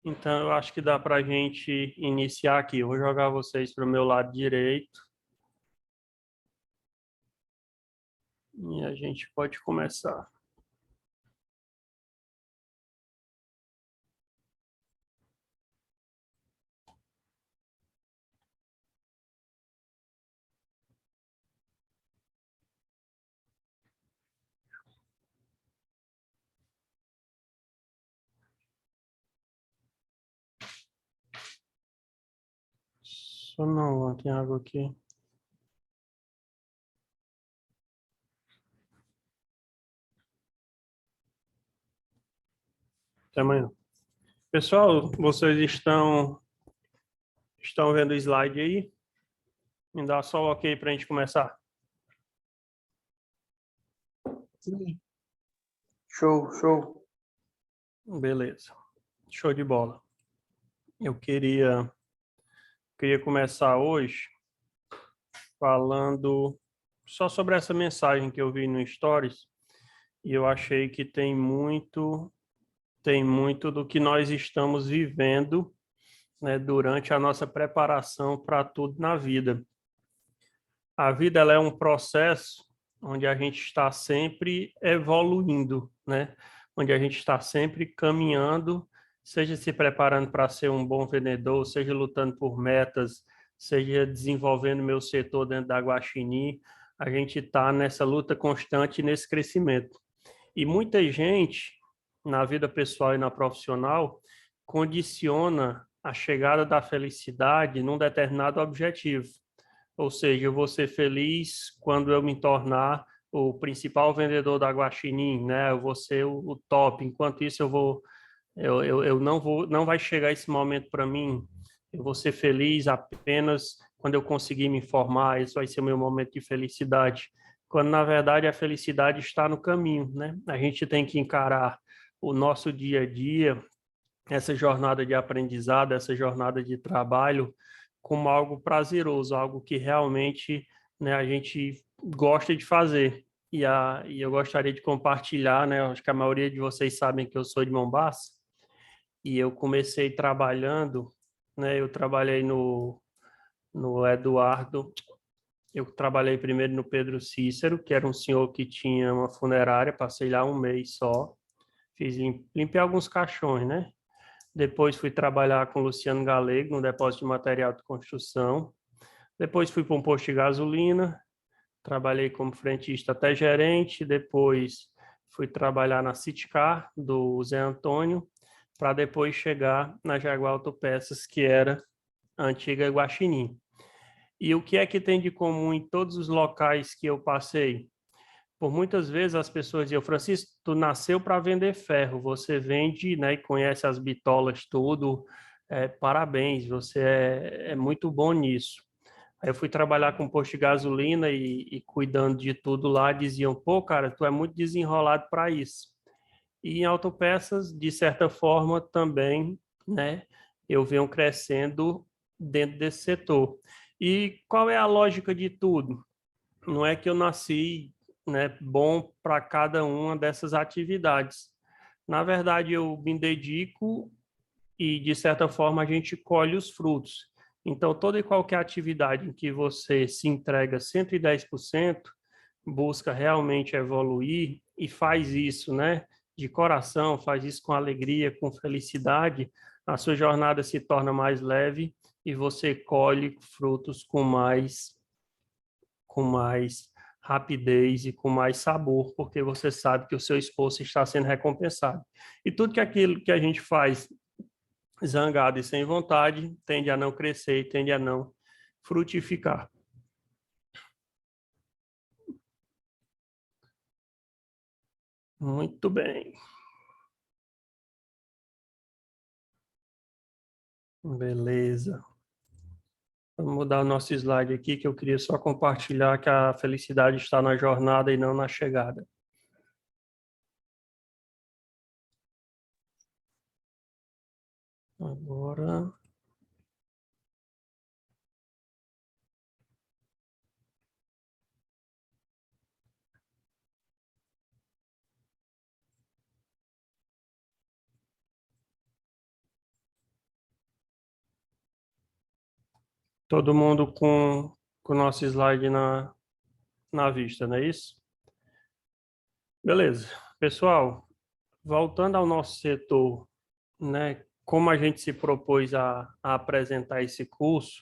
Então, eu acho que dá para a gente iniciar aqui. Eu vou jogar vocês para o meu lado direito. E a gente pode começar. Só não, tem água aqui. Até amanhã. Pessoal, vocês estão vendo o slide aí? Me dá só o ok para a gente começar. Sim. Show. Beleza. Show de bola. Eu queria começar hoje falando só sobre essa mensagem que eu vi no Stories e eu achei que tem muito do que nós estamos vivendo, né, durante a nossa preparação para tudo na vida. A vida ela é um processo onde a gente está sempre evoluindo, né? Onde a gente está sempre caminhando, seja se preparando para ser um bom vendedor, seja lutando por metas, seja desenvolvendo meu setor dentro da Guaxinim, a gente está nessa luta constante, nesse crescimento. E muita gente, na vida pessoal e na profissional, condiciona a chegada da felicidade num determinado objetivo. Ou seja, eu vou ser feliz quando eu me tornar o principal vendedor da Guaxinim, né? Eu vou ser o top. Enquanto isso, eu não vai chegar esse momento para mim. Eu vou ser feliz apenas quando eu conseguir me formar. Esse vai ser o meu momento de felicidade. Quando na verdade a felicidade está no caminho, né? A gente tem que encarar o nosso dia a dia, essa jornada de aprendizado, essa jornada de trabalho, como algo prazeroso, algo que realmente, né, a gente gosta de fazer. E eu gostaria de compartilhar, né? Acho que a maioria de vocês sabem que eu sou de Mombasa e eu comecei trabalhando, né? Eu trabalhei no Eduardo. Eu trabalhei primeiro no Pedro Cícero, que era um senhor que tinha uma funerária, passei lá um mês só, limpei alguns caixões, né? Depois fui trabalhar com o Luciano Galego, no depósito de material de construção. Depois fui para um posto de gasolina, trabalhei como frentista até gerente. Depois fui trabalhar na Citicar, do Zé Antônio, para depois chegar na Jaguar Autopeças, que era a antiga Guaxinim. E o que é que tem de comum em todos os locais que eu passei? Por muitas vezes as pessoas diziam: Francisco, tu nasceu para vender ferro, você vende, né, e conhece as bitolas tudo, parabéns, você é muito bom nisso. Aí eu fui trabalhar com posto de gasolina e cuidando de tudo lá, diziam: pô, cara, tu é muito desenrolado para isso. E em autopeças, de certa forma, também, né, eu venho crescendo dentro desse setor. E qual é a lógica de tudo? Não é que eu nasci, né, bom para cada uma dessas atividades. Na verdade, eu me dedico e, de certa forma, a gente colhe os frutos. Então, toda e qualquer atividade em que você se entrega 110%, busca realmente evoluir e faz isso, né, de coração, faz isso com alegria, com felicidade, a sua jornada se torna mais leve e você colhe frutos com mais rapidez e com mais sabor, porque você sabe que o seu esforço está sendo recompensado. E tudo que aquilo que a gente faz zangado e sem vontade tende a não crescer e tende a não frutificar. Muito bem. Beleza. Vamos mudar o nosso slide aqui, que eu queria só compartilhar que a felicidade está na jornada e não na chegada. Agora... Todo mundo com o nosso slide na vista, não é isso? Beleza. Pessoal, voltando ao nosso setor, né, como a gente se propôs a apresentar esse curso,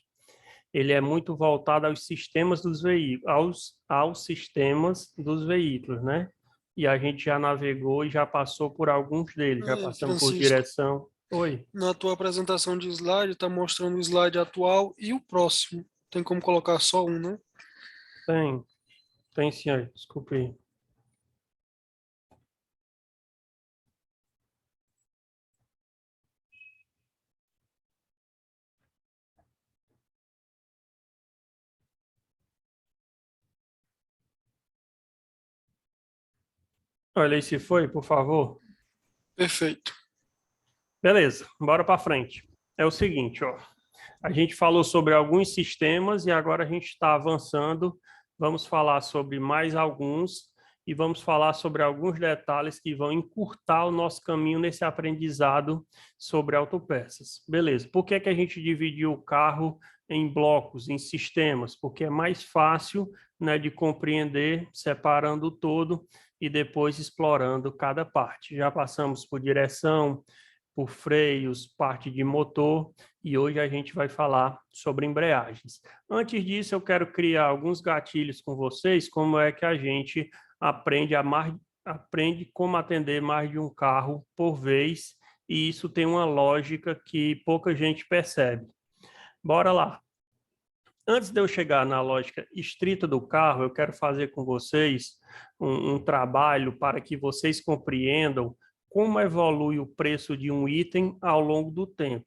ele é muito voltado aos sistemas dos veículos, aos sistemas dos veículos, né? E a gente já navegou e já passou por alguns deles, já passamos por Francisco, direção. Oi. na tua apresentação de slide, está mostrando o slide atual e o próximo. Tem como colocar só um, né? Tem, tem sim, desculpe. Olha aí se foi, por favor. Perfeito. Beleza, bora para frente. É o seguinte, ó. A gente falou sobre alguns sistemas e agora a gente está avançando. Vamos falar sobre mais alguns e vamos falar sobre alguns detalhes que vão encurtar o nosso caminho nesse aprendizado sobre autopeças. Beleza. Por que que a gente dividiu o carro em blocos, em sistemas? Porque é mais fácil, né, de compreender, separando o todo e depois explorando cada parte. Já passamos por direção, por freios, parte de motor, e hoje a gente vai falar sobre embreagens. Antes disso, eu quero criar alguns gatilhos com vocês, como é que a gente aprende como atender mais de um carro por vez, e isso tem uma lógica que pouca gente percebe. Bora lá. Antes de eu chegar na lógica estrita do carro, eu quero fazer com vocês um trabalho para que vocês compreendam como evolui o preço de um item ao longo do tempo.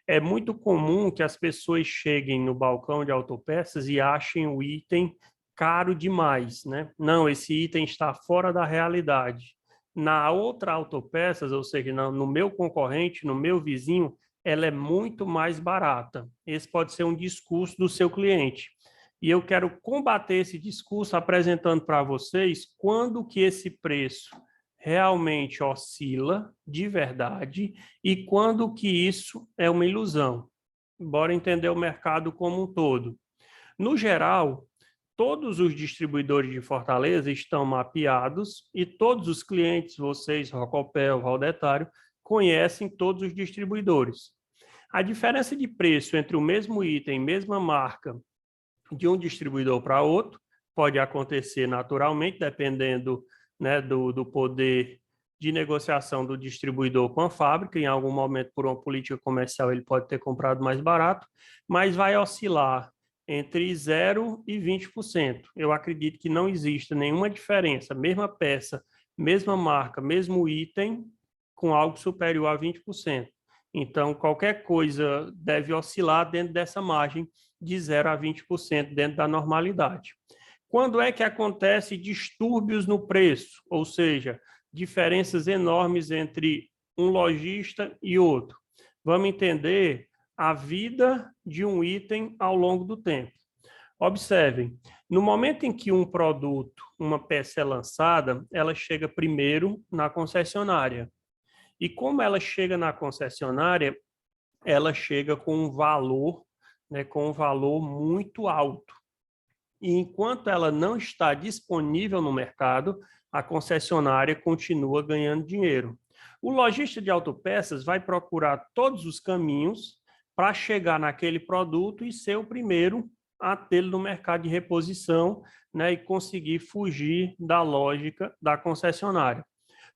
É muito comum que as pessoas cheguem no balcão de autopeças e achem o item caro demais, né? Não, esse item está fora da realidade. Na outra autopeças, ou seja, no meu concorrente, no meu vizinho, ela é muito mais barata. Esse pode ser um discurso do seu cliente. E eu quero combater esse discurso apresentando para vocês quando que esse preço realmente oscila de verdade e quando que isso é uma ilusão. Bora entender o mercado como um todo. No geral, todos os distribuidores de Fortaleza estão mapeados e todos os clientes, vocês, Rocopel, Valdetário, conhecem todos os distribuidores. A diferença de preço entre o mesmo item, mesma marca, de um distribuidor para outro, pode acontecer naturalmente, dependendo, né, do poder de negociação do distribuidor com a fábrica. Em algum momento, por uma política comercial, ele pode ter comprado mais barato, mas vai oscilar entre 0 e 20%. Eu acredito que não exista nenhuma diferença, mesma peça, mesma marca, mesmo item, com algo superior a 20%. Então, qualquer coisa deve oscilar dentro dessa margem de 0 a 20% dentro da normalidade. Quando é que acontece distúrbios no preço? Ou seja, diferenças enormes entre um lojista e outro. Vamos entender a vida de um item ao longo do tempo. Observem, no momento em que um produto, uma peça é lançada, ela chega primeiro na concessionária. E como ela chega na concessionária, ela chega com um valor, né, com um valor muito alto. E enquanto ela não está disponível no mercado, a concessionária continua ganhando dinheiro. O lojista de autopeças vai procurar todos os caminhos para chegar naquele produto e ser o primeiro a tê-lo no mercado de reposição, né, e conseguir fugir da lógica da concessionária.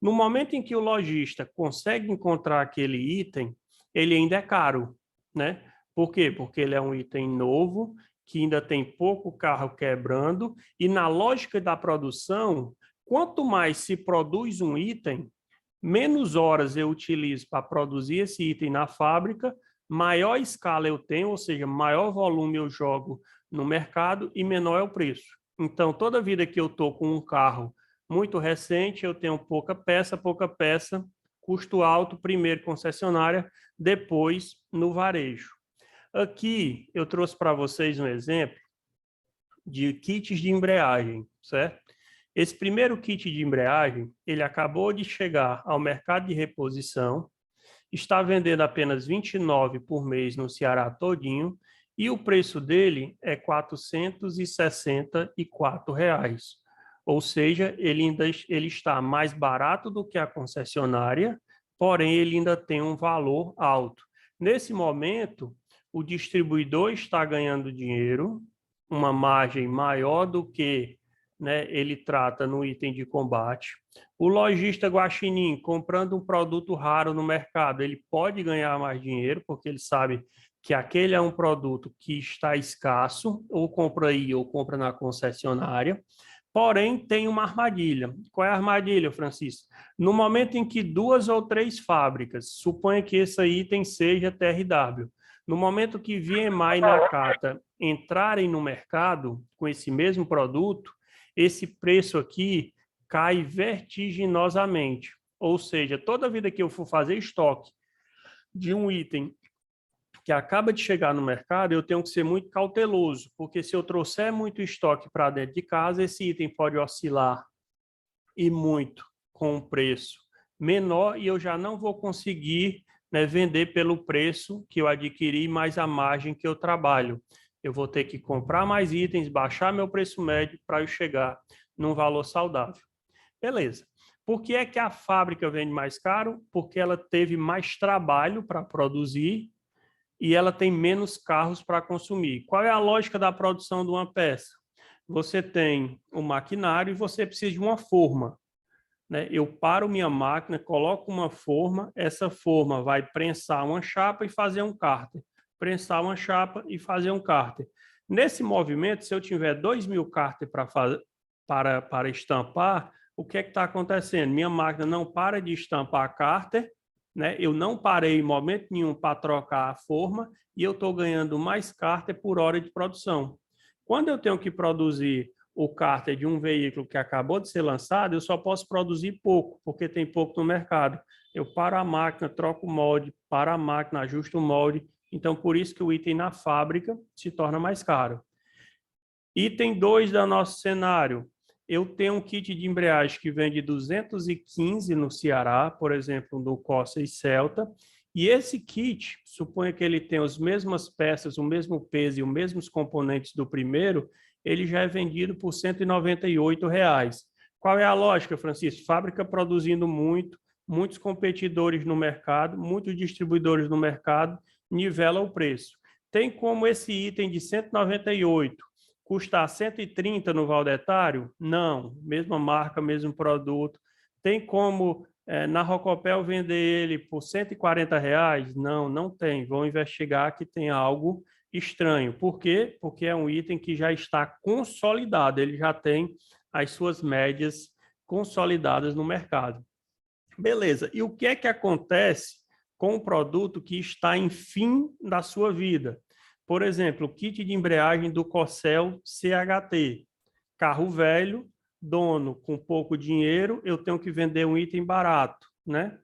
No momento em que o lojista consegue encontrar aquele item, ele ainda é caro, né? Por quê? Porque ele é um item novo, que ainda tem pouco carro quebrando, e na lógica da produção, quanto mais se produz um item, menos horas eu utilizo para produzir esse item na fábrica, maior escala eu tenho, ou seja, maior volume eu jogo no mercado e menor é o preço. Então, toda vida que eu estou com um carro muito recente, eu tenho pouca peça, custo alto, primeiro concessionária, depois no varejo. Aqui eu trouxe para vocês um exemplo de kits de embreagem, certo? Esse primeiro kit de embreagem, ele acabou de chegar ao mercado de reposição, está vendendo apenas 29 por mês no Ceará todinho, e o preço dele é R$ 464. Ou seja, ele está mais barato do que a concessionária, porém ele ainda tem um valor alto. Nesse momento, o distribuidor está ganhando dinheiro, uma margem maior do que, né, ele trata no item de combate. O lojista guaxinim, comprando um produto raro no mercado, ele pode ganhar mais dinheiro, porque ele sabe que aquele é um produto que está escasso, ou compra aí ou compra na concessionária. Porém, tem uma armadilha. Qual é a armadilha, Francisco? No momento em que 2 ou 3 fábricas, suponha que esse item seja TRW, no momento que VMI e Nakata entrarem no mercado com esse mesmo produto, esse preço aqui cai vertiginosamente. Ou seja, toda vida que eu for fazer estoque de um item que acaba de chegar no mercado, eu tenho que ser muito cauteloso, porque se eu trouxer muito estoque para dentro de casa, esse item pode oscilar e muito com um preço menor e eu já não vou conseguir, né, vender pelo preço que eu adquiri mais a margem que eu trabalho. Eu vou ter que comprar mais itens, baixar meu preço médio para eu chegar num valor saudável. Beleza. Por que é que a fábrica vende mais caro? Porque ela teve mais trabalho para produzir e ela tem menos carros para consumir. Qual é a lógica da produção de uma peça? Você tem um maquinário e você precisa de uma forma, né? Eu paro minha máquina, coloco uma forma, essa forma vai prensar uma chapa e fazer um cárter. Prensar uma chapa e fazer um cárter. Nesse movimento, se eu tiver 2.000 cárter para estampar, o que é que está acontecendo? Minha máquina não para de estampar cárter, né? Eu não parei em momento nenhum para trocar a forma e eu estou ganhando mais cárter por hora de produção. Quando eu tenho que produzir o cárter de um veículo que acabou de ser lançado, eu só posso produzir pouco, porque tem pouco no mercado. Eu paro a máquina, troco o molde, paro a máquina, ajusto o molde. Então, por isso que o item na fábrica se torna mais caro. Item 2 do nosso cenário. Eu tenho um kit de embreagem que vende 215 no Ceará, por exemplo, do Corsa e Celta. E esse kit, suponha que ele tenha as mesmas peças, o mesmo peso e os mesmos componentes do primeiro, ele já é vendido por R$ 198. Qual é a lógica, Francisco? Fábrica produzindo muito, muitos competidores no mercado, muitos distribuidores no mercado, nivela o preço. Tem como esse item de 198 custar 130 no Valdetário? Não, mesma marca, mesmo produto. Tem como na Rocopel vender ele por R$ 140? Não, não tem. Vão investigar que tem algo estranho. Por quê? Porque é um item que já está consolidado, ele já tem as suas médias consolidadas no mercado. Beleza. E o que é que acontece com o produto que está em fim da sua vida? Por exemplo, o kit de embreagem do Corcel CHT. Carro velho, dono com pouco dinheiro, eu tenho que vender um item barato, né?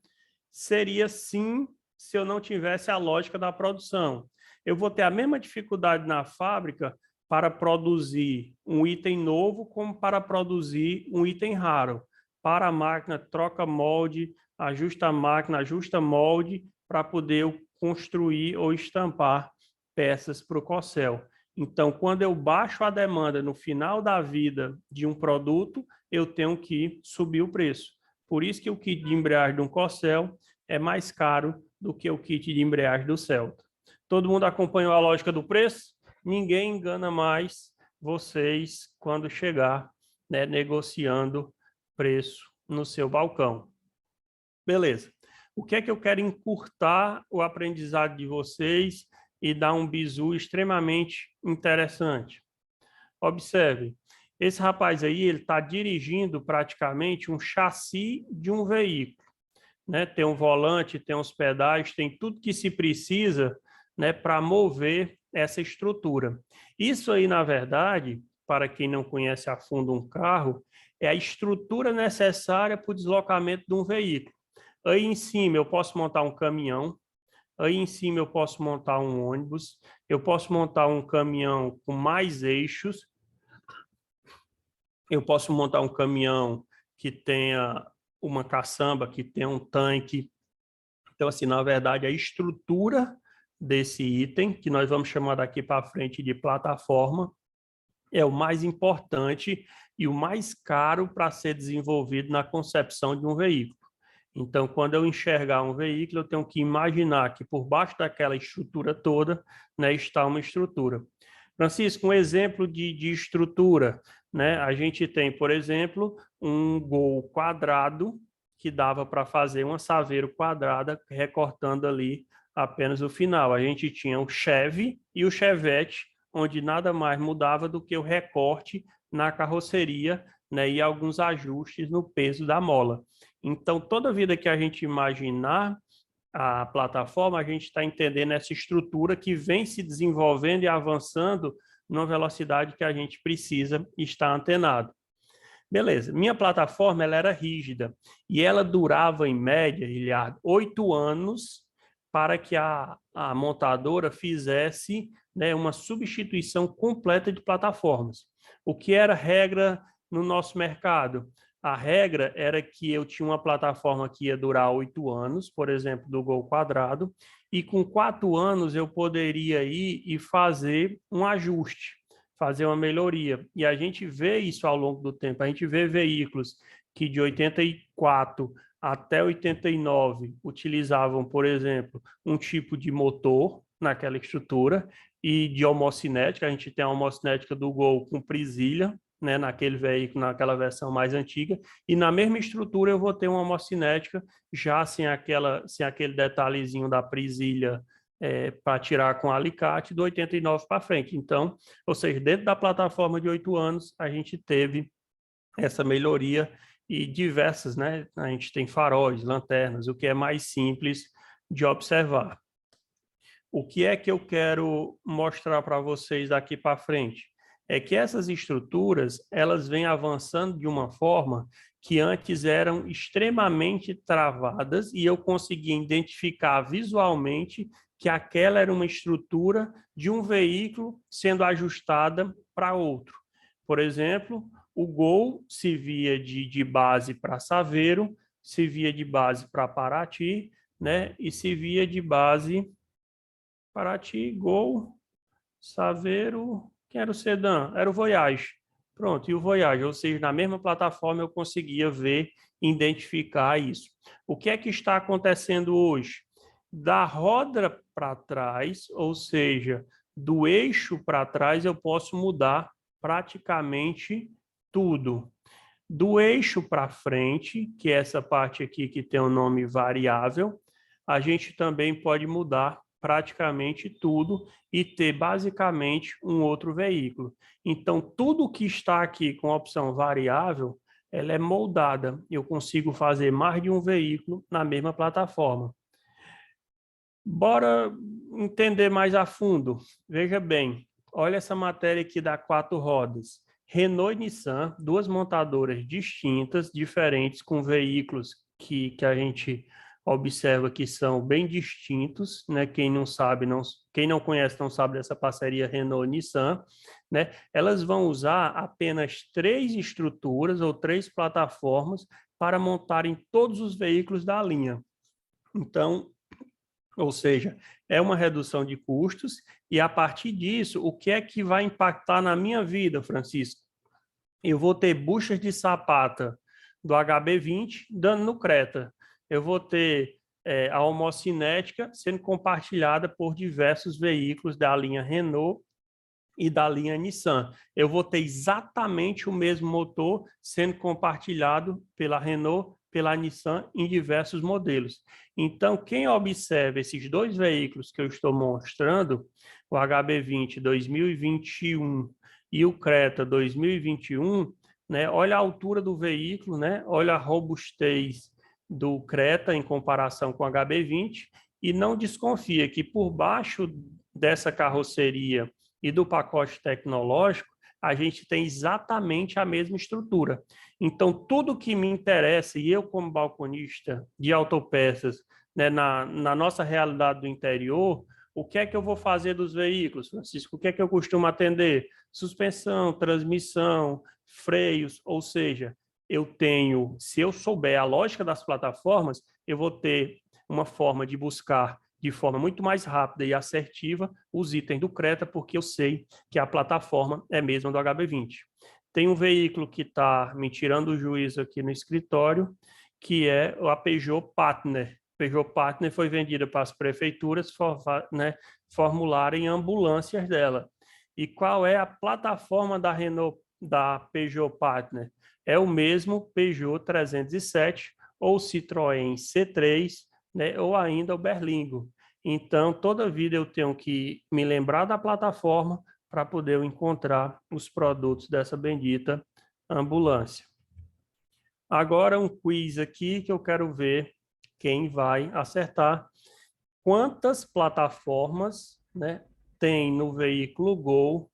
Seria sim se eu não tivesse a lógica da produção. Eu vou ter a mesma dificuldade na fábrica para produzir um item novo como para produzir um item raro. Para a máquina, troca molde, ajusta a máquina, ajusta molde para poder construir ou estampar peças para o Corcel. Então, quando eu baixo a demanda no final da vida de um produto, eu tenho que subir o preço. Por isso que o kit de embreagem de um Corcel é mais caro do que o kit de embreagem do Celta. Todo mundo acompanhou a lógica do preço? Ninguém engana mais vocês quando chegar, né, negociando preço no seu balcão. Beleza. O que é que eu quero encurtar o aprendizado de vocês e dar um bizu extremamente interessante? Observe, esse rapaz aí, ele está dirigindo praticamente um chassi de um veículo, né? Tem um volante, tem uns pedais, tem tudo que se precisa, né, para mover essa estrutura. Isso aí, na verdade, para quem não conhece a fundo um carro, é a estrutura necessária para o deslocamento de um veículo. Aí em cima eu posso montar um caminhão, aí em cima eu posso montar um ônibus, eu posso montar um caminhão com mais eixos, eu posso montar um caminhão que tenha uma caçamba, que tenha um tanque. Então, assim, na verdade, a estrutura desse item, que nós vamos chamar daqui para frente de plataforma, é o mais importante e o mais caro para ser desenvolvido na concepção de um veículo. Então, quando eu enxergar um veículo, eu tenho que imaginar que por baixo daquela estrutura toda, né, está uma estrutura. Francisco, um exemplo de estrutura, né? A gente tem, por exemplo, um Gol quadrado que dava para fazer uma Saveiro quadrada recortando ali apenas o final. A gente tinha o Chevy e o Chevette, onde nada mais mudava do que o recorte na carroceria, né, e alguns ajustes no peso da mola. Então, toda vida que a gente imaginar a plataforma, a gente está entendendo essa estrutura que vem se desenvolvendo e avançando numa velocidade que a gente precisa estar antenado. Beleza, minha plataforma ela era rígida e ela durava, em média, Iliardo, 8 anos para que a montadora fizesse, né, uma substituição completa de plataformas. O que era regra no nosso mercado? A regra era que eu tinha uma plataforma que ia durar 8 anos, por exemplo, do Gol quadrado, e com 4 anos eu poderia ir e fazer um ajuste, fazer uma melhoria. E a gente vê isso ao longo do tempo. A gente vê veículos que de 84 até 89 utilizavam, por exemplo, um tipo de motor naquela estrutura e de homocinética. A gente tem a homocinética do Gol com presilha, né, naquele veículo, naquela versão mais antiga, e na mesma estrutura eu vou ter uma homocinética já sem aquele detalhezinho da presilha para tirar com alicate do 89 para frente. Então, ou seja, dentro da plataforma de 8 anos, a gente teve essa melhoria e diversas, né? A gente tem faróis, lanternas, o que é mais simples de observar. O que é que eu quero mostrar para vocês daqui para frente? É que essas estruturas, elas vêm avançando de uma forma que antes eram extremamente travadas e eu conseguia identificar visualmente que aquela era uma estrutura de um veículo sendo ajustada para outro. Por exemplo, o Gol se via de base para Saveiro, se via de base para Paraty, né? E se via de base Paraty, Gol, Saveiro, quem era o sedã? Era o Voyage. Pronto, e o Voyage, ou seja, na mesma plataforma eu conseguia ver, identificar isso. O que é que está acontecendo hoje? Da roda para trás, ou seja, do eixo para trás, eu posso mudar praticamente tudo. Do eixo para frente, que é essa parte aqui que tem o nome variável, a gente também pode mudar praticamente tudo e ter basicamente um outro veículo. Então, tudo que está aqui com a opção variável, ela é moldada. Eu consigo fazer mais de um veículo na mesma plataforma. Bora entender mais a fundo. Veja bem, olha essa matéria aqui da 4 rodas. Renault e Nissan, duas montadoras distintas, diferentes, com veículos que a gente observa que são bem distintos, né? Quem não conhece, não sabe dessa parceria Renault-Nissan, né? Elas vão usar apenas 3 estruturas ou 3 plataformas para montarem todos os veículos da linha. Então, ou seja, é uma redução de custos e a partir disso, o que é que vai impactar na minha vida, Francisco? Eu vou ter buchas de sapata do HB20 dando no Creta. Eu vou ter a homocinética sendo compartilhada por diversos veículos da linha Renault e da linha Nissan. Eu vou ter exatamente o mesmo motor sendo compartilhado pela Renault, pela Nissan em diversos modelos. Então, quem observa esses dois veículos que eu estou mostrando, o HB20 2021 e o Creta 2021, né, olha a altura do veículo, né, olha a robustez do Creta em comparação com o HB20 e não desconfia que por baixo dessa carroceria e do pacote tecnológico, a gente tem exatamente a mesma estrutura. Então, tudo que me interessa, e eu como balconista de autopeças, né, na nossa realidade do interior, o que é que eu vou fazer dos veículos, Francisco? O que é que eu costumo atender? Suspensão, transmissão, freios, ou seja, eu tenho, se eu souber a lógica das plataformas, eu vou ter uma forma de buscar de forma muito mais rápida e assertiva os itens do Creta, porque eu sei que a plataforma é a mesma do HB20. Tem um veículo que está me tirando o juízo aqui no escritório, que é a Peugeot Partner. Peugeot Partner foi vendida para as prefeituras, né, formularem ambulâncias dela. E qual é a plataforma da Renault, da Peugeot Partner? É o mesmo Peugeot 307 ou Citroën C3, né, ou ainda o Berlingo. Então, toda vida eu tenho que me lembrar da plataforma para poder encontrar os produtos dessa bendita ambulância. Agora um quiz aqui que eu quero ver quem vai acertar. Quantas plataformas, né, tem no veículo Gol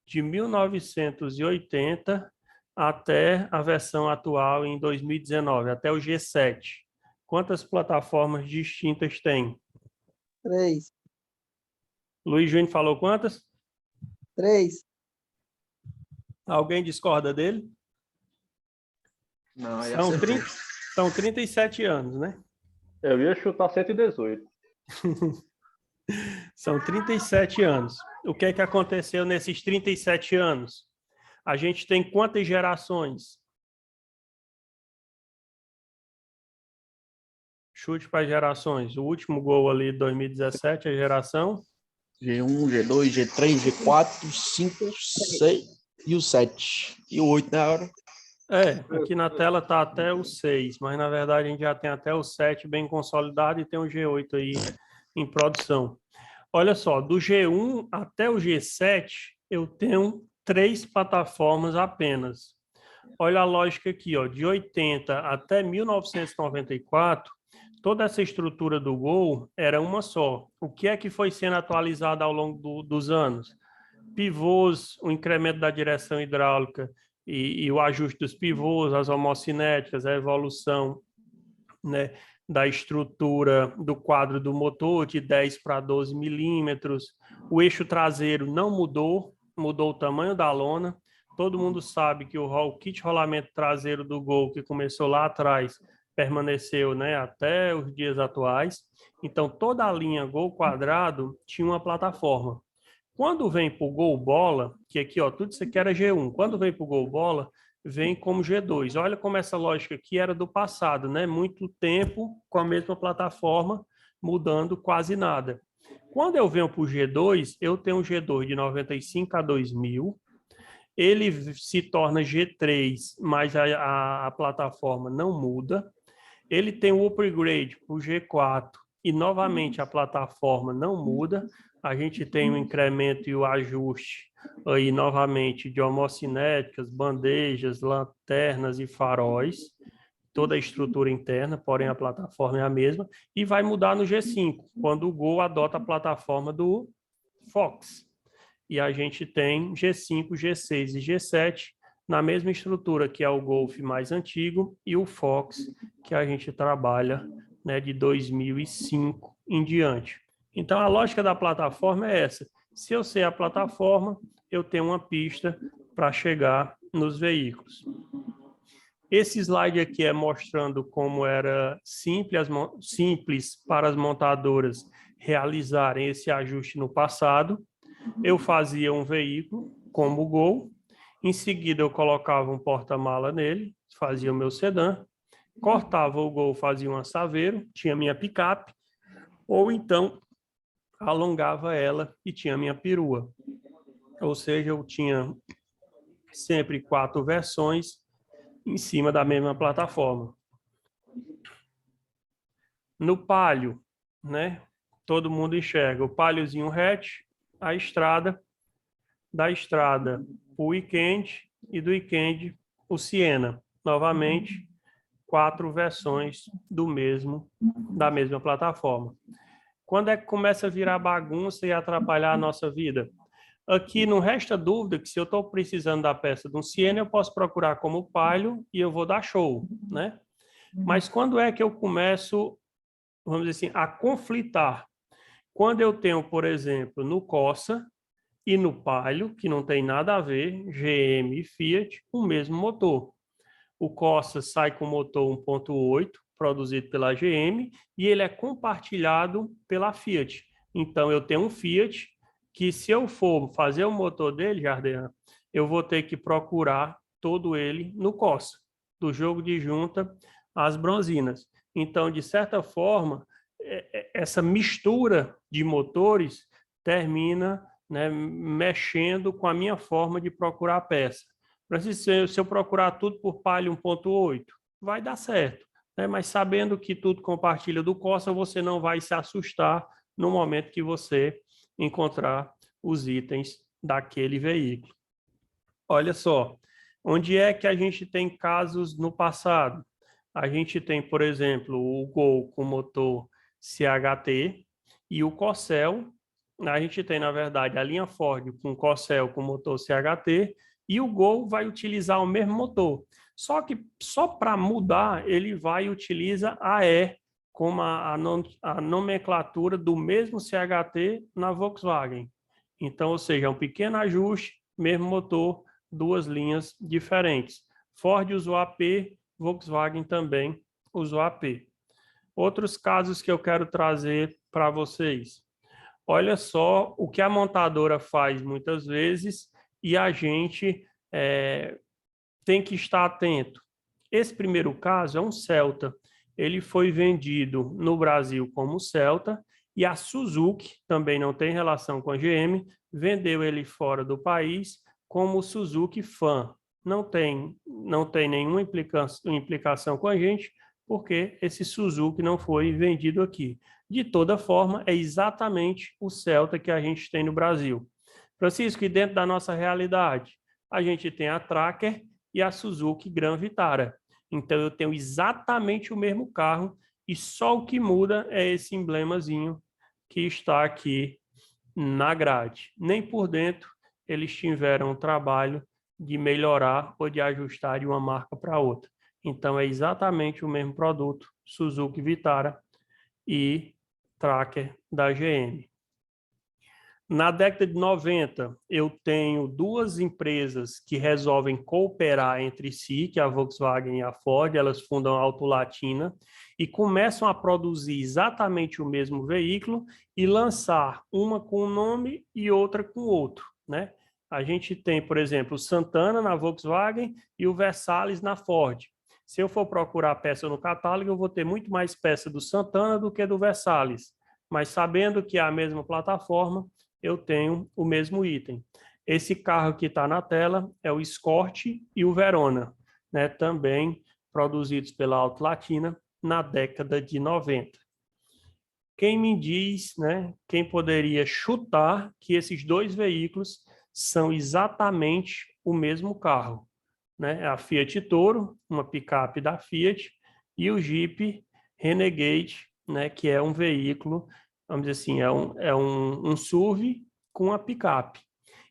de 1980 até a versão atual em 2019, até o G7? Quantas plataformas distintas tem? 3. Luiz Júnior falou quantas? 3. Alguém discorda dele? Não, aí São 37 anos, né? eu ia chutar 118. São 37 anos. O que é que aconteceu nesses 37 anos? A gente tem quantas gerações? Chute para gerações. O último Gol ali de 2017, a geração? G1, G2, G3, G4, 5, 6 e o 7. E o 8 na hora. Aqui na tela está até o 6, mas na verdade a gente já tem até o 7 bem consolidado e tem o G8 aí em produção. Olha só, do G1 até o G7 eu tenho 3 plataformas apenas. Olha a lógica aqui, ó, de 80 até 1994, toda essa estrutura do Gol era uma só. O que é que foi sendo atualizado ao longo dos anos? Pivôs, o incremento da direção hidráulica e o ajuste dos pivôs, as homocinéticas, a evolução, né, da estrutura do quadro do motor de 10 para 12 milímetros. O eixo traseiro não mudou, mudou o tamanho da lona. Todo mundo sabe que o kit rolamento traseiro do Gol, que começou lá atrás, permaneceu, né, até os dias atuais. Então, toda a linha Gol quadrado tinha uma plataforma. Quando vem para o Gol Bola, que aqui, ó, tudo isso aqui era G1. Quando vem para o Gol Bola, vem como G2. Olha como essa lógica aqui era do passado, né? Muito tempo com a mesma plataforma, mudando quase nada. Quando eu venho para o G2, eu tenho um G2 de 95 a 2000. Ele se torna G3, mas a plataforma não muda. Ele tem o upgrade para o G4 e, novamente, a plataforma não muda. A gente tem o incremento e o ajuste aí, novamente, de homocinéticas, bandejas, lanternas e faróis, toda a estrutura interna, porém a plataforma é a mesma, e vai mudar no G5, quando o Gol adota a plataforma do Fox. E a gente tem G5, G6 e G7 na mesma estrutura, que é o Golf mais antigo, e o Fox, que a gente trabalha, né, de 2005 em diante. Então, a lógica da plataforma é essa. Se eu sei a plataforma, eu tenho uma pista para chegar nos veículos. Esse slide aqui é mostrando como era simples para as montadoras realizarem esse ajuste no passado. Eu fazia um veículo como o Gol, em seguida eu colocava um porta-mala nele, fazia o meu sedã, cortava o Gol, fazia um assaveiro, tinha minha picape, ou então alongava ela e tinha minha perua. Ou seja, eu tinha sempre 4 versões em cima da mesma plataforma. No Palio, né, todo mundo enxerga o Paliozinho hatch, a estrada, da estrada o Weekend e do Weekend o Siena. Novamente, 4 versões da mesma plataforma. Quando é que começa a virar bagunça e atrapalhar a nossa vida? Aqui não resta dúvida que se eu estou precisando da peça de um Siena, eu posso procurar como Palio e eu vou dar show, né? Mas quando é que eu começo, vamos dizer assim, a conflitar? Quando eu tenho, por exemplo, no Corsa e no Palio, que não tem nada a ver, GM e Fiat, o mesmo motor. O Corsa sai com motor 1.8, produzido pela GM e ele é compartilhado pela Fiat. Então, eu tenho um Fiat que, se eu for fazer o motor dele, Jardim, eu vou ter que procurar todo ele no Corsa, do jogo de junta às bronzinas. Então, de certa forma, essa mistura de motores termina, né, mexendo com a minha forma de procurar a peça. Se eu procurar tudo por Palio 1.8, vai dar certo, né? Mas sabendo que tudo compartilha do Corsa, você não vai se assustar no momento que você encontrar os itens daquele veículo. Olha só, onde é que a gente tem casos no passado? A gente tem, por exemplo, o Gol com motor CHT e o Corcel. A gente tem, na verdade, a linha Ford com Corcel com motor CHT e o Gol vai utilizar o mesmo motor. Só que, só para mudar, ele vai utilizar a E como a nomenclatura do mesmo CHT na Volkswagen. Então, ou seja, é um pequeno ajuste, mesmo motor, duas linhas diferentes. Ford usou AP, Volkswagen também usou AP. Outros casos que eu quero trazer para vocês. Olha só o que a montadora faz muitas vezes e a gente tem que estar atento. Esse primeiro caso é um Celta. Ele foi vendido no Brasil como Celta e a Suzuki, também não tem relação com a GM, vendeu ele fora do país como Suzuki Fan. Não tem nenhuma implicação com a gente, porque esse Suzuki não foi vendido aqui. De toda forma, é exatamente o Celta que a gente tem no Brasil. Francisco, e dentro da nossa realidade, a gente tem a Tracker e a Suzuki Gran Vitara. Então, eu tenho exatamente o mesmo carro e só o que muda é esse emblemazinho que está aqui na grade. Nem por dentro eles tiveram o trabalho de melhorar ou de ajustar de uma marca para outra. Então, é exatamente o mesmo produto, Suzuki Vitara e Tracker da GM. Na década de 90, eu tenho duas empresas que resolvem cooperar entre si, que é a Volkswagen e a Ford, elas fundam a Auto Latina e começam a produzir exatamente o mesmo veículo e lançar uma com um nome e outra com outro, né? A gente tem, por exemplo, o Santana na Volkswagen e o Versalles na Ford. Se eu for procurar peça no catálogo, eu vou ter muito mais peça do Santana do que do Versalles. Mas sabendo que é a mesma plataforma, eu tenho o mesmo item. Esse carro que está na tela é o Escort e o Verona, né? Também produzidos pela Auto Latina na década de 90. Quem me diz, né, quem poderia chutar que esses dois veículos são exatamente o mesmo carro, né? A Fiat Toro, uma picape da Fiat, e o Jeep Renegade, né, que é um veículo, vamos dizer assim, é um SUV com a picape.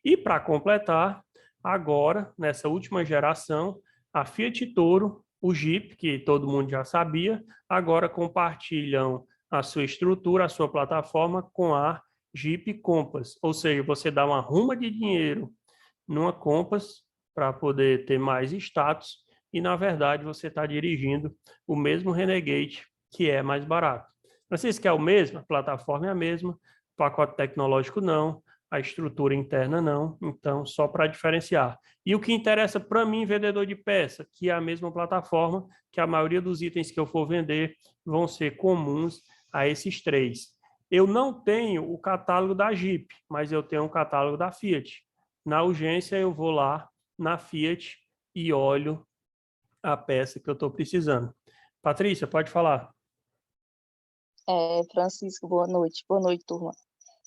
E para completar, agora, nessa última geração, a Fiat Toro, o Jeep, que todo mundo já sabia, agora compartilham a sua estrutura, a sua plataforma com a Jeep Compass. Ou seja, você dá uma ruma de dinheiro numa Compass para poder ter mais status e, na verdade, você está dirigindo o mesmo Renegade, que é mais barato. Francisco, que é o mesmo? A plataforma é a mesma, o pacote tecnológico não, a estrutura interna não, então só para diferenciar. E o que interessa para mim, vendedor de peça, que é a mesma plataforma, que a maioria dos itens que eu for vender vão ser comuns a esses três. Eu não tenho o catálogo da Jeep, mas eu tenho o catálogo da Fiat. Na urgência, eu vou lá na Fiat e olho a peça que eu estou precisando. Patrícia, pode falar. Francisco, boa noite. Boa noite, turma.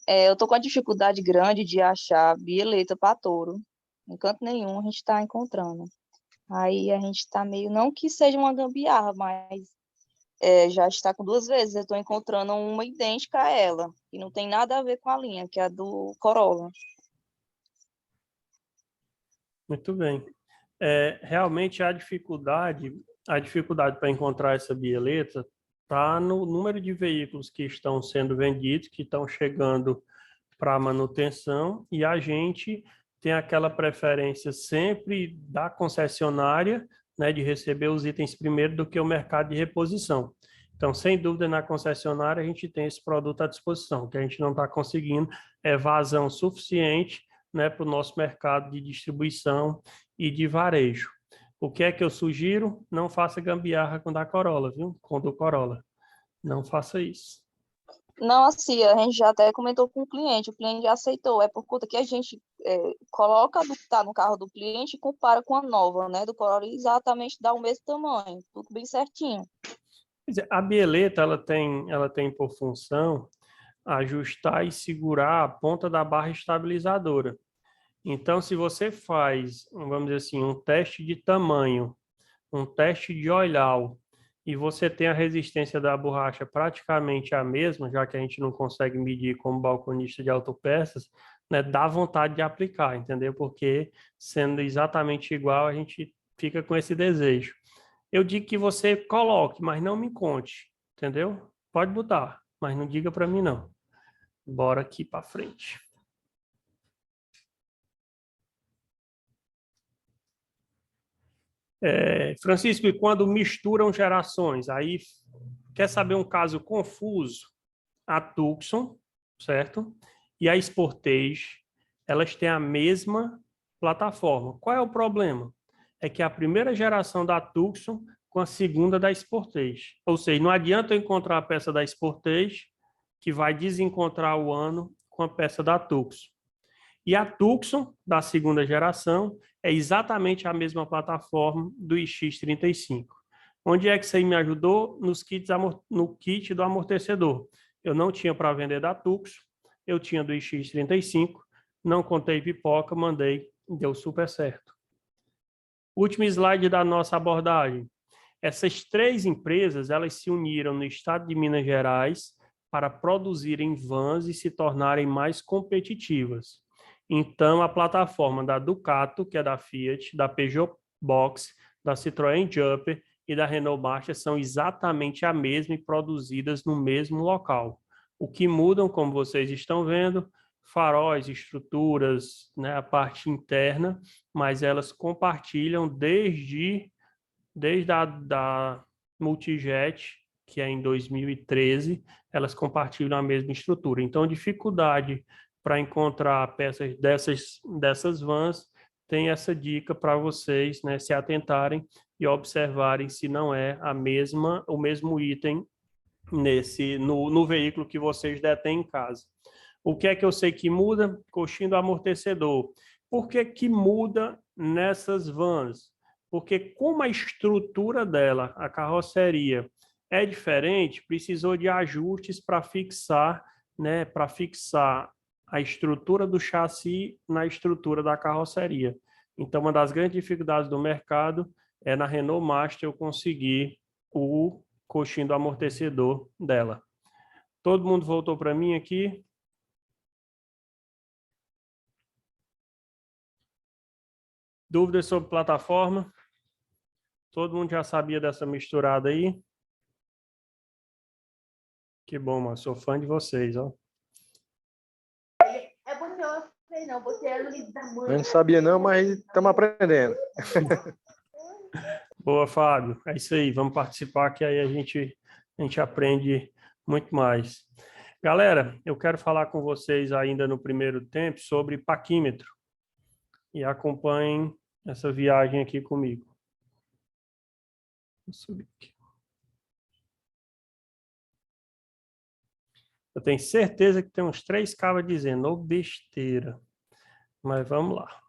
Eu estou com uma dificuldade grande de achar bieleta para touro. Em canto nenhum a gente está encontrando. Aí a gente está meio, não que seja uma gambiarra, mas já está com duas vezes. Eu estou encontrando uma idêntica a ela, que não tem nada a ver com a linha, que é a do Corolla. Muito bem. Realmente a dificuldade para encontrar essa bieleta está no número de veículos que estão sendo vendidos, que estão chegando para manutenção, e a gente tem aquela preferência sempre da concessionária né, de receber os itens primeiro do que o mercado de reposição. Então, sem dúvida, na concessionária, a gente tem esse produto à disposição. O que a gente não está conseguindo é vazão suficiente, né, para o nosso mercado de distribuição e de varejo. O que é que eu sugiro? Não faça gambiarra com o da Corolla, viu? Com o do Corolla. Não faça isso. Não, assim, a gente já até comentou com o cliente já aceitou, é por conta que a gente coloca do que está no carro do cliente e compara com a nova, né, do Corolla, exatamente dá o mesmo tamanho, tudo bem certinho. Quer dizer, a bieleta, ela tem por função ajustar e segurar a ponta da barra estabilizadora. Então, se você faz, vamos dizer assim, um teste de tamanho, um teste de olhar, e você tem a resistência da borracha praticamente a mesma, já que a gente não consegue medir como balconista de autopeças, né, dá vontade de aplicar, entendeu? Porque sendo exatamente igual, a gente fica com esse desejo. Eu digo que você coloque, mas não me conte, entendeu? Pode botar, mas não diga para mim não. Bora aqui para frente. Francisco, e quando misturam gerações? Aí, quer saber um caso confuso? A Tucson, certo? E a Sportage, elas têm a mesma plataforma. Qual é o problema? É que a primeira geração da Tucson com a segunda da Sportage. Ou seja, não adianta eu encontrar a peça da Sportage que vai desencontrar o ano com a peça da Tucson. E a Tucson, da segunda geração, é exatamente a mesma plataforma do X35. Onde é que isso aí me ajudou? No kit do amortecedor. Eu não tinha para vender da Tucson, eu tinha do X35, não contei pipoca, mandei, deu super certo. Último slide da nossa abordagem. Essas três empresas, elas se uniram no estado de Minas Gerais para produzirem vans e se tornarem mais competitivas. Então, a plataforma da Ducato, que é da Fiat, da Peugeot Box, da Citroën Jumper e da Renault Master são exatamente a mesma e produzidas no mesmo local. O que mudam, como vocês estão vendo, faróis, estruturas, né, a parte interna, mas elas compartilham desde a Multijet, que é em 2013, elas compartilham a mesma estrutura. Então, dificuldade para encontrar peças dessas vans, tem essa dica para vocês, né, se atentarem e observarem se não é o mesmo item no veículo que vocês detêm em casa. O que é que eu sei que muda? Coxinha do amortecedor. Por que que muda nessas vans? Porque como a estrutura dela, a carroceria, é diferente, precisou de ajustes para fixar, né, a estrutura do chassi na estrutura da carroceria. Então, uma das grandes dificuldades do mercado é na Renault Master eu conseguir o coxinho do amortecedor dela. Todo mundo voltou para mim aqui? Dúvidas sobre plataforma? Todo mundo já sabia dessa misturada aí? Que bom, mano. Sou fã de vocês, ó. É porque eu sei não, você é líder da mãe. Eu não sabia não, mas estamos aprendendo. Boa, Fábio. É isso aí. Vamos participar que aí a gente aprende muito mais. Galera, eu quero falar com vocês ainda no primeiro tempo sobre paquímetro. E acompanhem essa viagem aqui comigo. Vou subir aqui. Eu tenho certeza que tem uns 3 cabas dizendo, ô besteira. Mas vamos lá.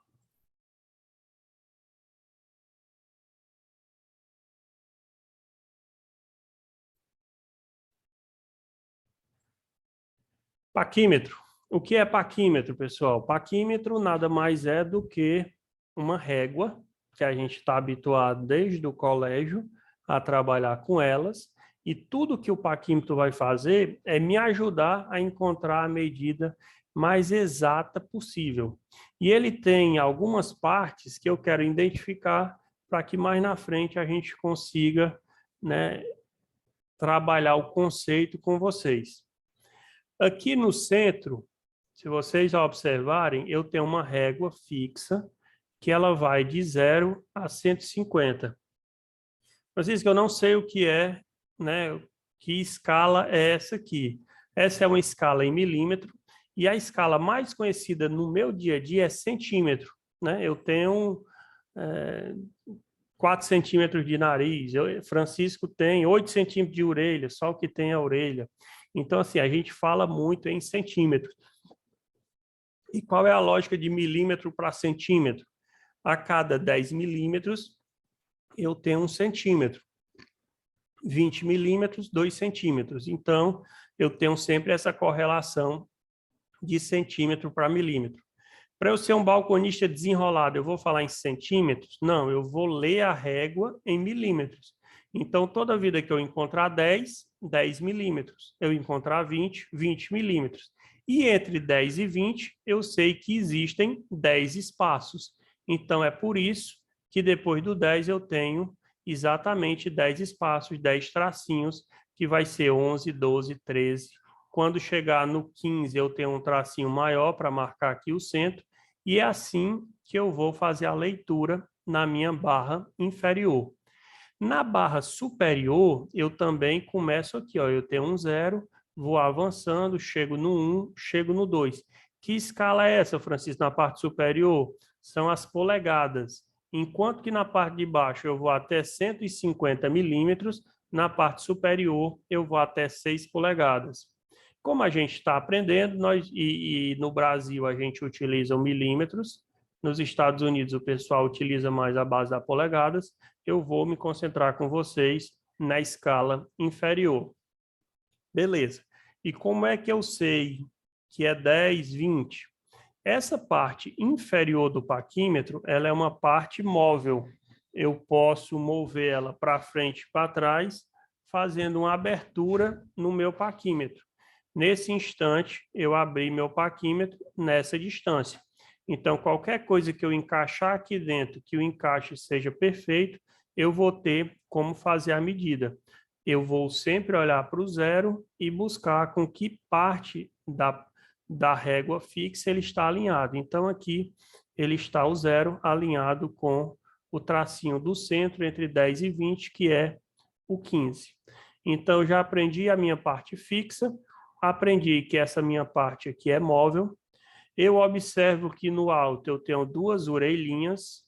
Paquímetro. O que é paquímetro, pessoal? Paquímetro nada mais é do que uma régua, que a gente está habituado desde o colégio a trabalhar com elas, e tudo que o paquímetro vai fazer é me ajudar a encontrar a medida mais exata possível. E ele tem algumas partes que eu quero identificar para que mais na frente a gente consiga, né, trabalhar o conceito com vocês. Aqui no centro, se vocês observarem, eu tenho uma régua fixa que ela vai de 0 a 150. Francisco, eu não sei o que é, né? Que escala é essa aqui? Essa é uma escala em milímetro, e a escala mais conhecida no meu dia a dia é centímetro, né? Eu tenho 4 centímetros de nariz, Francisco tem 8 centímetros de orelha, só o que tem é a orelha. Então, assim, a gente fala muito em centímetros. E qual é a lógica de milímetro para centímetro? A cada 10 milímetros, eu tenho 1 centímetro. 20 milímetros, 2 centímetros. Então, eu tenho sempre essa correlação de centímetro para milímetro. Para eu ser um balconista desenrolado, eu vou falar em centímetros? Não, eu vou ler a régua em milímetros. Então, toda vida que eu encontrar 10, 10 milímetros. Eu encontrar 20, 20 milímetros. E entre 10 e 20, eu sei que existem 10 espaços. Então, é por isso que depois do 10 eu tenho exatamente 10 espaços, 10 tracinhos, que vai ser 11, 12, 13. Quando chegar no 15, eu tenho um tracinho maior para marcar aqui o centro, e é assim que eu vou fazer a leitura na minha barra inferior. Na barra superior, eu também começo aqui, ó, eu tenho um 0, vou avançando, chego no 1, chego no 2. Que escala é essa, Francisco, na parte superior? São as polegadas. Enquanto que na parte de baixo eu vou até 150 milímetros, na parte superior eu vou até 6 polegadas. Como a gente está aprendendo, no Brasil a gente utiliza o milímetros, nos Estados Unidos o pessoal utiliza mais a base das polegadas, eu vou me concentrar com vocês na escala inferior. Beleza. E como é que eu sei que é 10, 20? Essa parte inferior do paquímetro, ela é uma parte móvel. Eu posso mover ela para frente e para trás, fazendo uma abertura no meu paquímetro. Nesse instante, eu abri meu paquímetro nessa distância. Então, qualquer coisa que eu encaixar aqui dentro, que o encaixe seja perfeito, eu vou ter como fazer a medida. Eu vou sempre olhar para o 0 e buscar com que parte da régua fixa ele está alinhado. Então, aqui ele está o 0 alinhado com o tracinho do centro entre 10 e 20, que é o 15. Então, eu já aprendi a minha parte fixa, aprendi que essa minha parte aqui é móvel. Eu observo que no alto eu tenho 2 orelhinhas,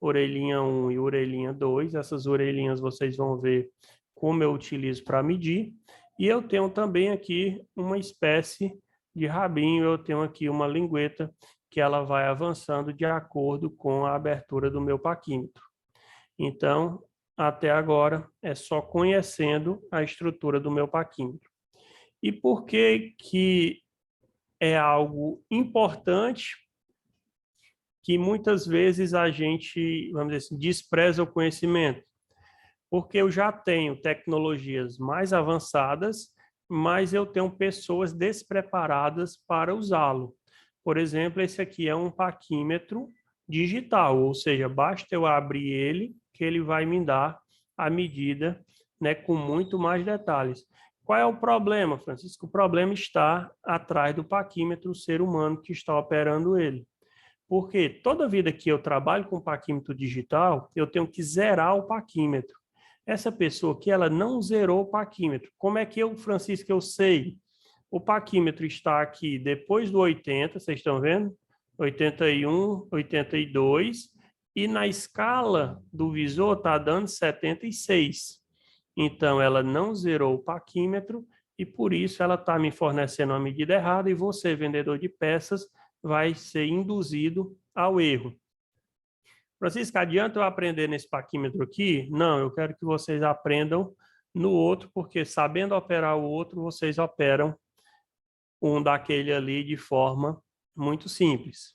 orelhinha 1 e orelhinha 2. Essas orelhinhas vocês vão ver como eu utilizo para medir. E eu tenho também aqui uma espécie de rabinho, eu tenho aqui uma lingueta que ela vai avançando de acordo com a abertura do meu paquímetro. Então, até agora, é só conhecendo a estrutura do meu paquímetro. E por que é algo importante que muitas vezes a gente, vamos dizer assim, despreza o conhecimento? Porque eu já tenho tecnologias mais avançadas, mas eu tenho pessoas despreparadas para usá-lo. Por exemplo, esse aqui é um paquímetro digital, ou seja, basta eu abrir ele, que ele vai me dar a medida, né, com muito mais detalhes. Qual é o problema, Francisco? O problema está atrás do paquímetro, o ser humano que está operando ele. Porque toda vida que eu trabalho com paquímetro digital, eu tenho que zerar o paquímetro. Essa pessoa aqui, ela não zerou o paquímetro. Como é que eu, Francisco, eu sei? O paquímetro está aqui depois do 80, vocês estão vendo? 81, 82, e na escala do visor está dando 76. Então, ela não zerou o paquímetro e, por isso, ela está me fornecendo uma medida errada e você, vendedor de peças, vai ser induzido ao erro. Francisco, adianta eu aprender nesse paquímetro aqui? Não, eu quero que vocês aprendam no outro, porque sabendo operar o outro, vocês operam um daquele ali de forma muito simples.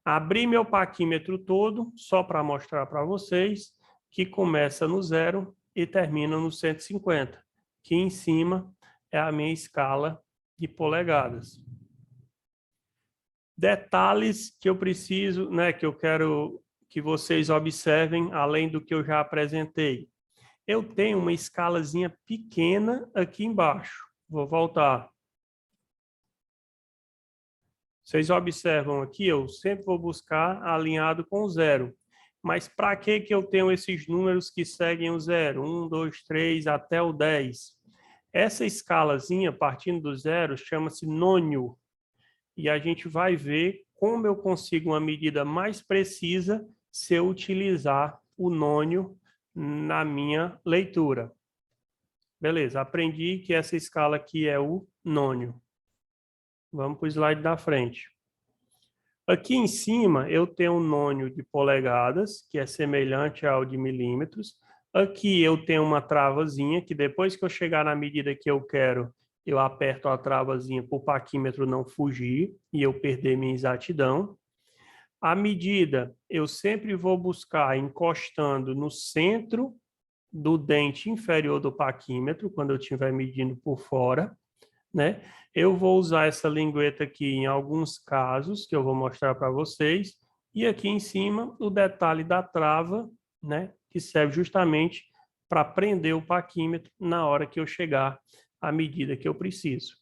Abri meu paquímetro todo, só para mostrar para vocês, que começa no 0 e termina no 150, que em cima é a minha escala de polegadas. Detalhes que eu preciso, né, que eu quero que vocês observem, além do que eu já apresentei. Eu tenho uma escalazinha pequena aqui embaixo. Vou voltar. Vocês observam aqui, eu sempre vou buscar alinhado com 0. Mas para que eu tenho esses números que seguem o 0, 1, 2, 3 até o 10? Essa escalazinha, partindo do 0, chama-se nônio. E a gente vai ver como eu consigo uma medida mais precisa se eu utilizar o nônio na minha leitura. Beleza, aprendi que essa escala aqui é o nônio. Vamos para o slide da frente. Aqui em cima eu tenho um nônio de polegadas, que é semelhante ao de milímetros. Aqui eu tenho uma travazinha, que depois que eu chegar na medida que eu quero, eu aperto a travazinha para o paquímetro não fugir e eu perder minha exatidão. A medida eu sempre vou buscar encostando no centro do dente inferior do paquímetro, quando eu estiver medindo por fora, né? Eu vou usar essa lingueta aqui em alguns casos, que eu vou mostrar para vocês, e aqui em cima o detalhe da trava, né? Que serve justamente para prender o paquímetro na hora que eu chegar à medida que eu preciso.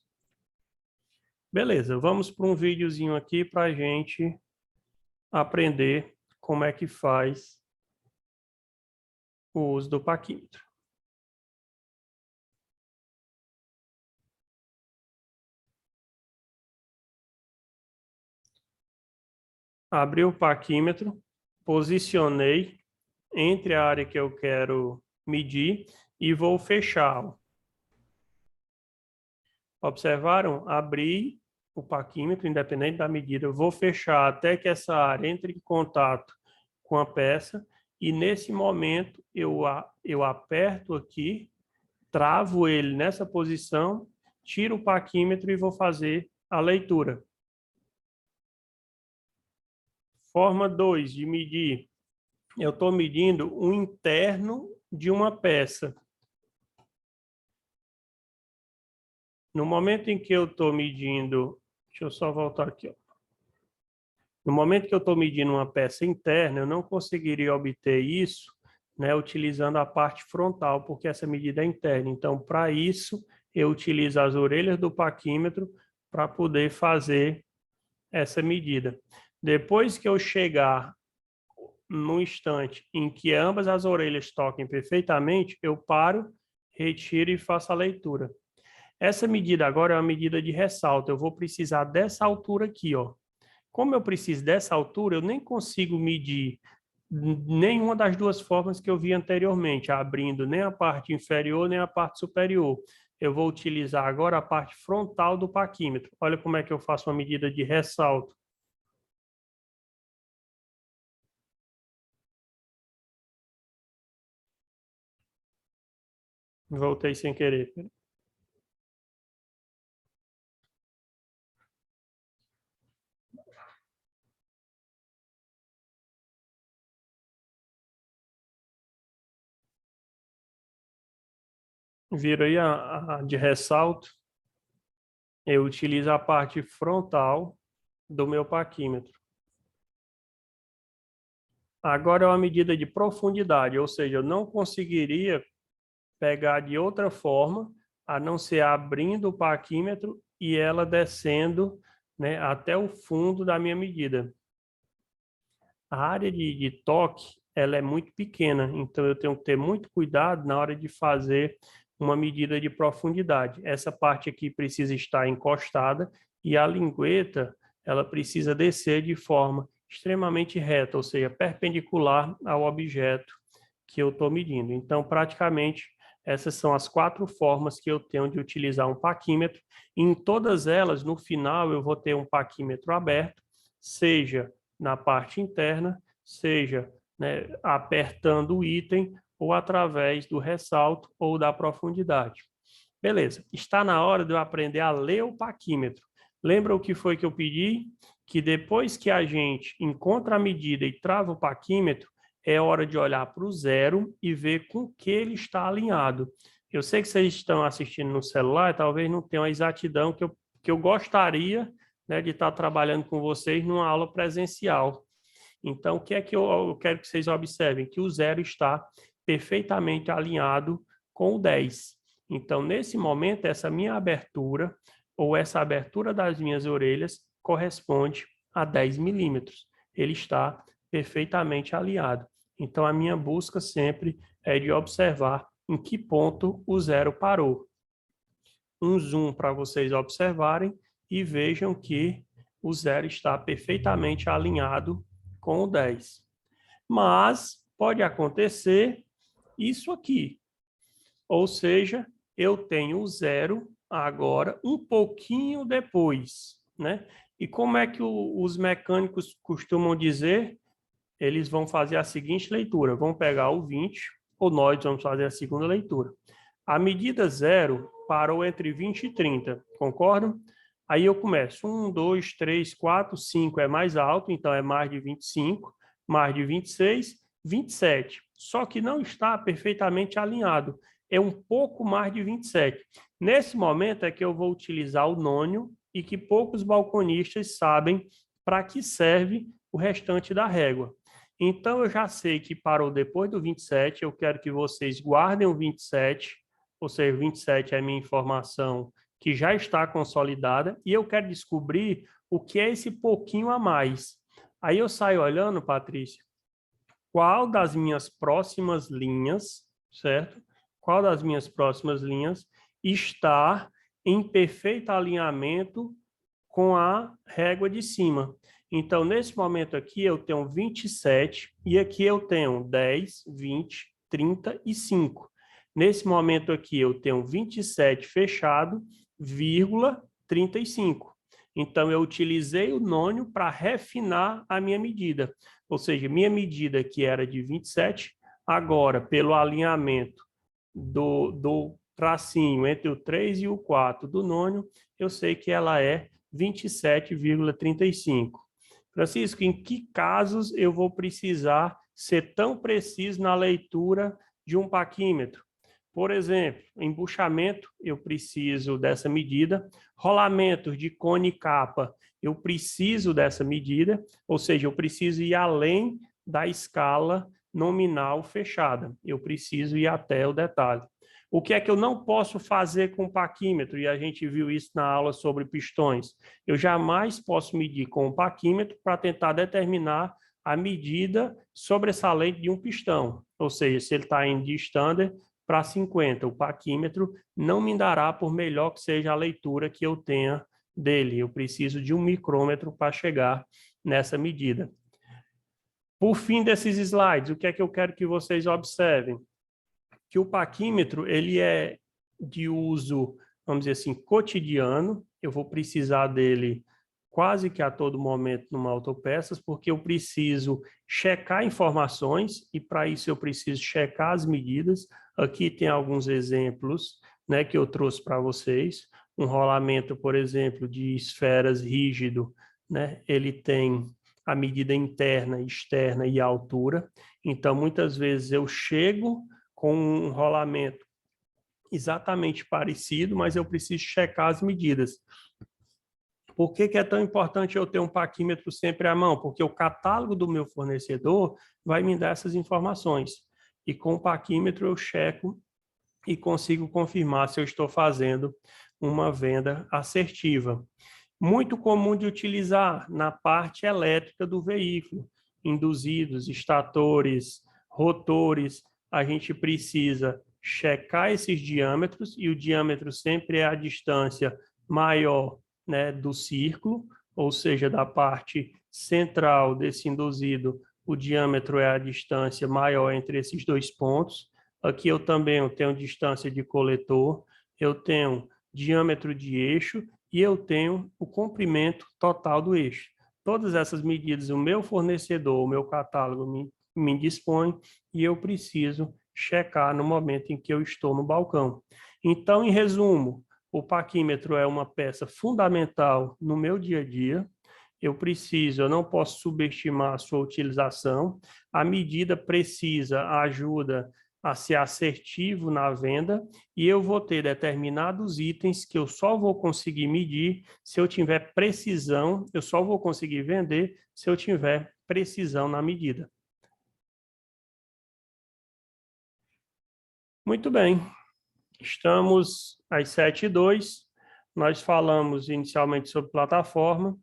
Beleza, vamos para um videozinho aqui para a gente aprender como é que faz o uso do paquímetro. Abri o paquímetro, posicionei entre a área que eu quero medir e vou fechá-lo. Observaram? Abri o paquímetro, independente da medida, eu vou fechar até que essa área entre em contato com a peça e nesse momento eu aperto aqui, travo ele nessa posição, tiro o paquímetro e vou fazer a leitura. Forma 2 de medir. Eu estou medindo o interno de uma peça. No momento em que eu estou medindo... Deixa eu só voltar aqui. Ó. No momento que eu estou medindo uma peça interna, eu não conseguiria obter isso, né, utilizando a parte frontal, porque essa medida é interna. Então, para isso, eu utilizo as orelhas do paquímetro para poder fazer essa medida. Depois que eu chegar no instante em que ambas as orelhas toquem perfeitamente, eu paro, retiro e faço a leitura. Essa medida agora é uma medida de ressalto. Eu vou precisar dessa altura aqui, ó. Como eu preciso dessa altura, eu nem consigo medir nenhuma das duas formas que eu vi anteriormente, abrindo nem a parte inferior nem a parte superior. Eu vou utilizar agora a parte frontal do paquímetro. Olha como é que eu faço uma medida de ressalto. Voltei sem querer. Vira aí a de ressalto. Eu utilizo a parte frontal do meu paquímetro. Agora é uma medida de profundidade, ou seja, eu não conseguiria pegar de outra forma, a não ser abrindo o paquímetro e ela descendo, né, até o fundo da minha medida. A área de toque, ela é muito pequena, então eu tenho que ter muito cuidado na hora de fazer uma medida de profundidade. Essa parte aqui precisa estar encostada e a lingueta, ela precisa descer de forma extremamente reta, ou seja, perpendicular ao objeto que eu estou medindo. Então, praticamente, essas são as 4 formas que eu tenho de utilizar um paquímetro. Em todas elas, no final, eu vou ter um paquímetro aberto, seja na parte interna, seja, né, apertando o item ou através do ressalto ou da profundidade. Beleza, está na hora de eu aprender a ler o paquímetro. Lembra o que foi que eu pedi? Que depois que a gente encontra a medida e trava o paquímetro, é hora de olhar para o 0 e ver com que ele está alinhado. Eu sei que vocês estão assistindo no celular, talvez não tenham a exatidão que eu gostaria, né, de estar trabalhando com vocês numa aula presencial. Então, o que é que eu quero que vocês observem? Que o 0 está perfeitamente alinhado com o 10. Então, nesse momento, essa minha abertura, ou essa abertura das minhas orelhas, corresponde a 10 milímetros. Ele está perfeitamente alinhado. Então, a minha busca sempre é de observar em que ponto o zero parou. Um zoom para vocês observarem e vejam que o zero está perfeitamente alinhado com o 10. Mas pode acontecer isso aqui. Ou seja, eu tenho o zero agora um pouquinho depois, né? E como é que os mecânicos costumam dizer? Eles vão fazer a seguinte leitura, vão pegar o 20, ou nós vamos fazer a segunda leitura. A medida zero parou entre 20 e 30, concordam? Aí eu começo, 1, 2, 3, 4, 5 é mais alto, então é mais de 25, mais de 26, 27. Só que não está perfeitamente alinhado, é um pouco mais de 27. Nesse momento é que eu vou utilizar o nônio e que poucos balconistas sabem para que serve o restante da régua. Então, eu já sei que parou depois do 27, eu quero que vocês guardem o 27, ou seja, 27 é a minha informação que já está consolidada, e eu quero descobrir o que é esse pouquinho a mais. Aí eu saio olhando, Patrícia, qual das minhas próximas linhas, certo? Qual das minhas próximas linhas está em perfeito alinhamento com a régua de cima. Então, nesse momento aqui, eu tenho 27 e aqui eu tenho 10, 20, 30 e 5. Nesse momento aqui, eu tenho 27 fechado, vírgula 35. Então, eu utilizei o nônio para refinar a minha medida. Ou seja, minha medida que era de 27, agora, pelo alinhamento do tracinho entre o 3 e o 4 do nônio, eu sei que ela é 27,35. Francisco, em que casos eu vou precisar ser tão preciso na leitura de um paquímetro? Por exemplo, embuchamento, eu preciso dessa medida. Rolamentos de cone e capa, eu preciso dessa medida, ou seja, eu preciso ir além da escala nominal fechada. Eu preciso ir até o detalhe. O que é que eu não posso fazer com o paquímetro? E a gente viu isso na aula sobre pistões. Eu jamais posso medir com o paquímetro para tentar determinar a medida sobressalente de um pistão. Ou seja, se ele está indo de standard para 50, o paquímetro não me dará, por melhor que seja a leitura que eu tenha dele. Eu preciso de um micrômetro para chegar nessa medida. Por fim desses slides, o que é que eu quero que vocês observem? Que o paquímetro ele é de uso, vamos dizer assim, cotidiano. Eu vou precisar dele quase que a todo momento numa autopeças, porque eu preciso checar informações e para isso eu preciso checar as medidas. Aqui tem alguns exemplos, né, que eu trouxe para vocês. Um rolamento, por exemplo, de esferas rígido, né, ele tem a medida interna, externa e a altura. Então, muitas vezes eu chego com um rolamento exatamente parecido, mas eu preciso checar as medidas. Por que é tão importante eu ter um paquímetro sempre à mão? Porque o catálogo do meu fornecedor vai me dar essas informações. E com o paquímetro eu checo e consigo confirmar se eu estou fazendo uma venda assertiva. Muito comum de utilizar na parte elétrica do veículo, induzidos, estatores, rotores. A gente precisa checar esses diâmetros, e o diâmetro sempre é a distância maior, né, do círculo, ou seja, da parte central desse induzido, o diâmetro é a distância maior entre esses dois pontos. Aqui eu também tenho distância de coletor, eu tenho diâmetro de eixo e eu tenho o comprimento total do eixo. Todas essas medidas o meu fornecedor, o meu catálogo me dispõe e eu preciso checar no momento em que eu estou no balcão. Então, em resumo, o paquímetro é uma peça fundamental no meu dia a dia. Eu não posso subestimar a sua utilização. A medida precisa, ajuda a ser assertivo na venda, e eu vou ter determinados itens que eu só vou conseguir medir se eu tiver precisão, eu só vou conseguir vender se eu tiver precisão na medida. Muito bem, estamos às 7h02, nós falamos inicialmente sobre plataforma,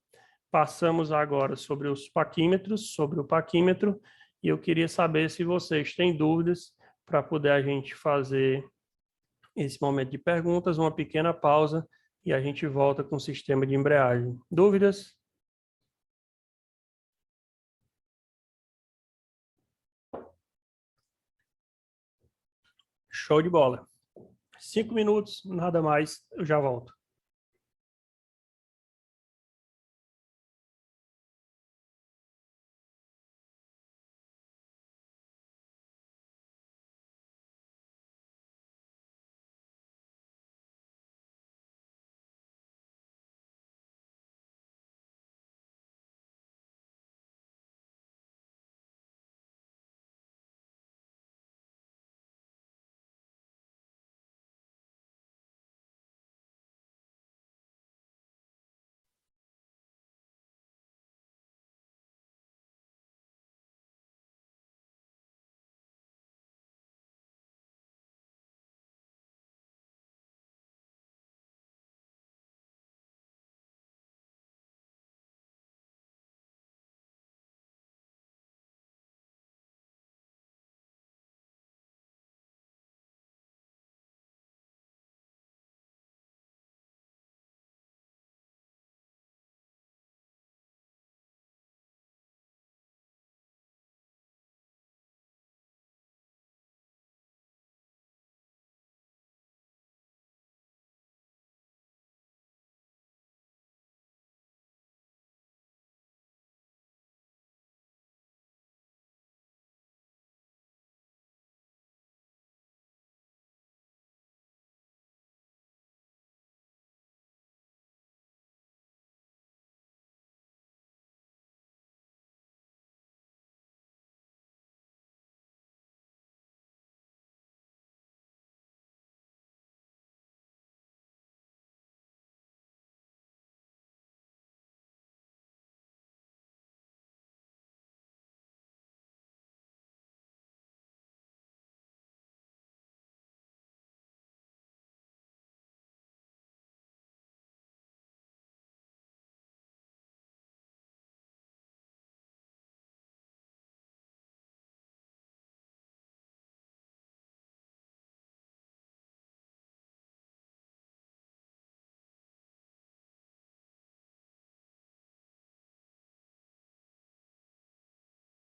passamos agora sobre os paquímetros, sobre o paquímetro, E eu queria saber se vocês têm dúvidas para poder a gente fazer esse momento de perguntas, uma pequena pausa e a gente volta com o sistema de embreagem. Dúvidas? Show de bola. 5 minutos, nada mais, eu já volto.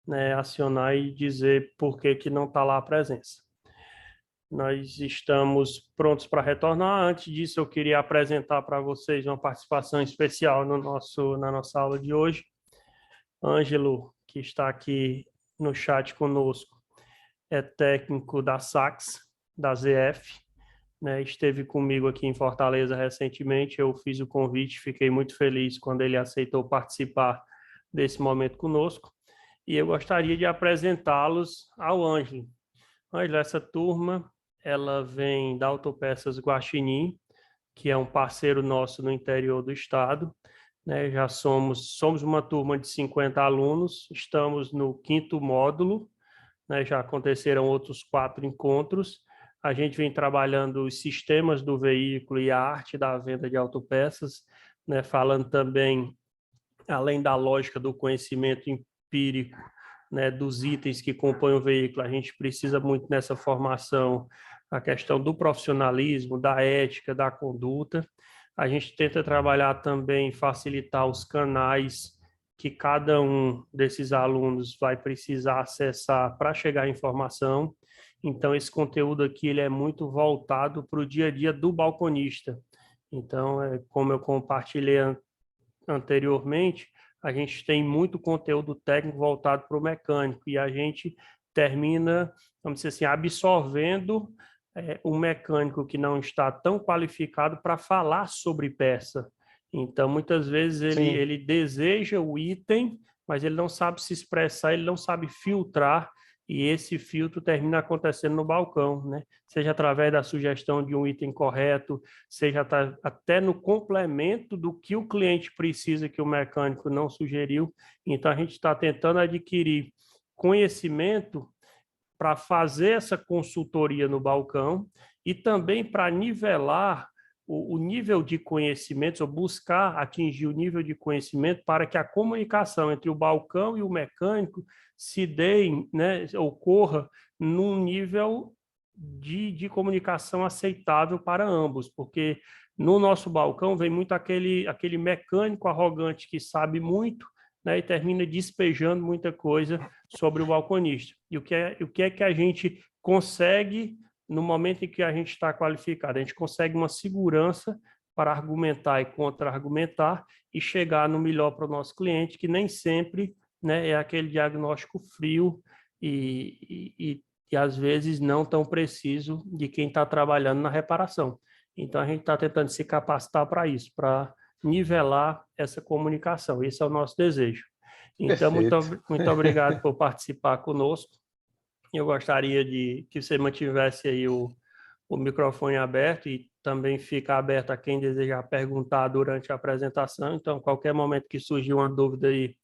Né, acionar e dizer por que que não está lá a presença. Nós estamos prontos para retornar. Antes disso, eu queria apresentar para vocês uma participação especial na nossa aula de hoje. Ângelo, que está aqui no chat conosco, é técnico da SACS, da ZF, né? Esteve comigo aqui em Fortaleza recentemente. Eu fiz o convite, fiquei muito feliz quando ele aceitou participar desse momento conosco. E eu gostaria de apresentá-los ao Ângelo. Ângelo, essa turma, ela vem da Autopeças Guaxinim, que é um parceiro nosso no interior do estado, né? Já somos uma turma de 50 alunos, estamos no 5º módulo, né? Já aconteceram outros 4 encontros. A gente vem trabalhando os sistemas do veículo e a arte da venda de autopeças, né? Falando também, além da lógica do conhecimento empírico, né, dos itens que compõem o veículo, a gente precisa muito nessa formação a questão do profissionalismo, da ética, da conduta. A gente tenta trabalhar também, facilitar os canais que cada um desses alunos vai precisar acessar para chegar à informação. Então, esse conteúdo aqui ele é muito voltado para o dia a dia do balconista. Então, como eu compartilhei anteriormente, a gente tem muito conteúdo técnico voltado para o mecânico e a gente termina, vamos dizer assim, absorvendo o mecânico que não está tão qualificado para falar sobre peça. Então, muitas vezes ele deseja o item, mas ele não sabe se expressar, ele não sabe filtrar, e esse filtro termina acontecendo no balcão, né? Seja através da sugestão de um item correto, seja até no complemento do que o cliente precisa que o mecânico não sugeriu. Então, a gente está tentando adquirir conhecimento para fazer essa consultoria no balcão e também para nivelar o nível de conhecimentos, ou buscar atingir o nível de conhecimento para que a comunicação entre o balcão e o mecânico se dê, né, ocorra num nível de comunicação aceitável para ambos, porque no nosso balcão vem muito aquele mecânico arrogante que sabe muito, né, e termina despejando muita coisa sobre o balconista. E o que é que a gente consegue no momento em que a gente está qualificado? A gente consegue uma segurança para argumentar e contra-argumentar e chegar no melhor para o nosso cliente, que nem sempre, né, é aquele diagnóstico frio e às vezes não tão preciso de quem está trabalhando na reparação. Então, a gente está tentando se capacitar para isso, para nivelar essa comunicação. Esse é o nosso desejo. Então, muito obrigado por participar conosco. Eu gostaria de que você mantivesse aí o microfone aberto e também fica aberto a quem desejar perguntar durante a apresentação. Então, qualquer momento que surgir uma dúvida aí,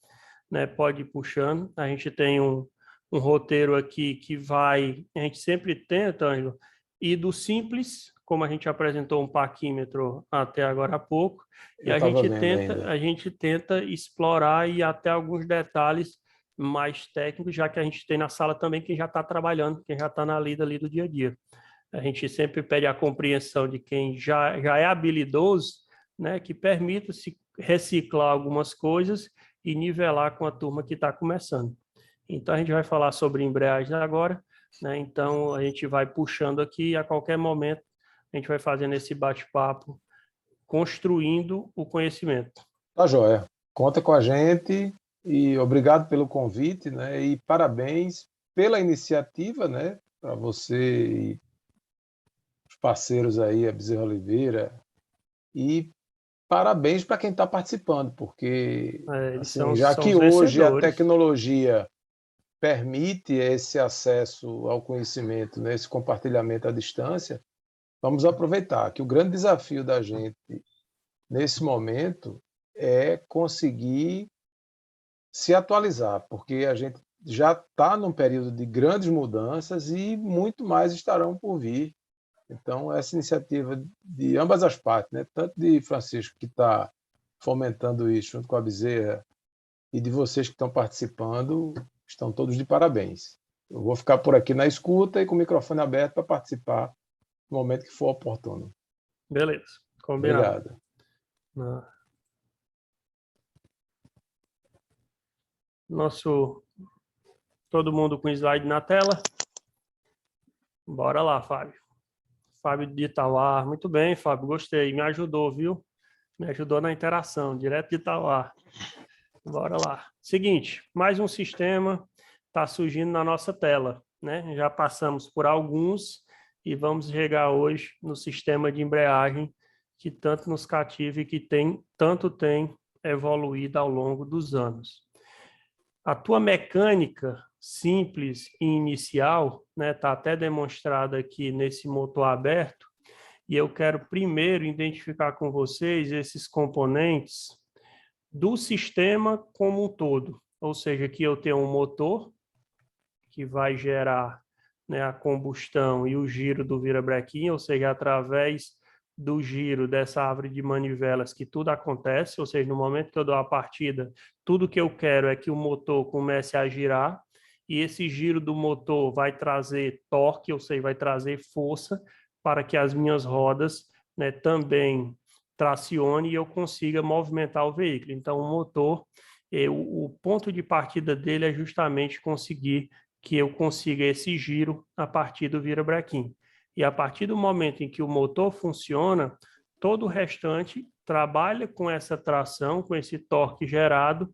né, pode ir puxando. A gente tem um roteiro aqui que a gente sempre tenta, Ângelo, ir do simples, como a gente apresentou um paquímetro até agora há pouco, e a gente tenta explorar e até alguns detalhes mais técnicos, já que a gente tem na sala também quem já está trabalhando, quem já está na lida ali do dia a dia. A gente sempre pede a compreensão de quem já é habilidoso, né, que permita-se reciclar algumas coisas e nivelar com a turma que está começando. Então, a gente vai falar sobre embreagem agora, né? Então, a gente vai puxando aqui e a qualquer momento a gente vai fazendo esse bate-papo, construindo o conhecimento. Tá joia. Conta com a gente e obrigado pelo convite, né? E parabéns pela iniciativa, né? Para você e os parceiros aí, a Bezerra Oliveira, e parabéns para quem está participando, porque assim, já que hoje a tecnologia permite esse acesso ao conhecimento, né, esse compartilhamento à distância, vamos aproveitar que o grande desafio da gente nesse momento é conseguir se atualizar, porque a gente já está num período de grandes mudanças e muito mais estarão por vir. Então, essa iniciativa de ambas as partes, né, tanto de Francisco, que está fomentando isso junto com a Bezerra, e de vocês que estão participando, estão todos de parabéns. Eu vou ficar por aqui na escuta e com o microfone aberto para participar no momento que for oportuno. Beleza, combinado. Obrigado. Todo mundo com slide na tela? Bora lá, Fábio. Fábio de Itauá. Muito bem, Fábio, gostei. Me ajudou, viu? Me ajudou na interação, direto de Itauá. Bora lá. Seguinte, mais um sistema está surgindo na nossa tela, né? Já passamos por alguns e vamos chegar hoje no sistema de embreagem que tanto nos cativa e que tanto tem evoluído ao longo dos anos. A tua mecânica simples e inicial, né, está até demonstrada aqui nesse motor aberto, e eu quero primeiro identificar com vocês esses componentes do sistema como um todo. Ou seja, aqui eu tenho um motor que vai gerar, né, a combustão e o giro do virabrequim, ou seja, através do giro dessa árvore de manivelas que tudo acontece, ou seja, no momento que eu dou a partida, tudo que eu quero é que o motor comece a girar, e esse giro do motor vai trazer torque, ou seja, vai trazer força para que as minhas rodas, né, também tracione e eu consiga movimentar o veículo. Então, o motor, o ponto de partida dele é justamente conseguir que eu consiga esse giro a partir do virabrequim. E a partir do momento em que o motor funciona, todo o restante trabalha com essa tração, com esse torque gerado,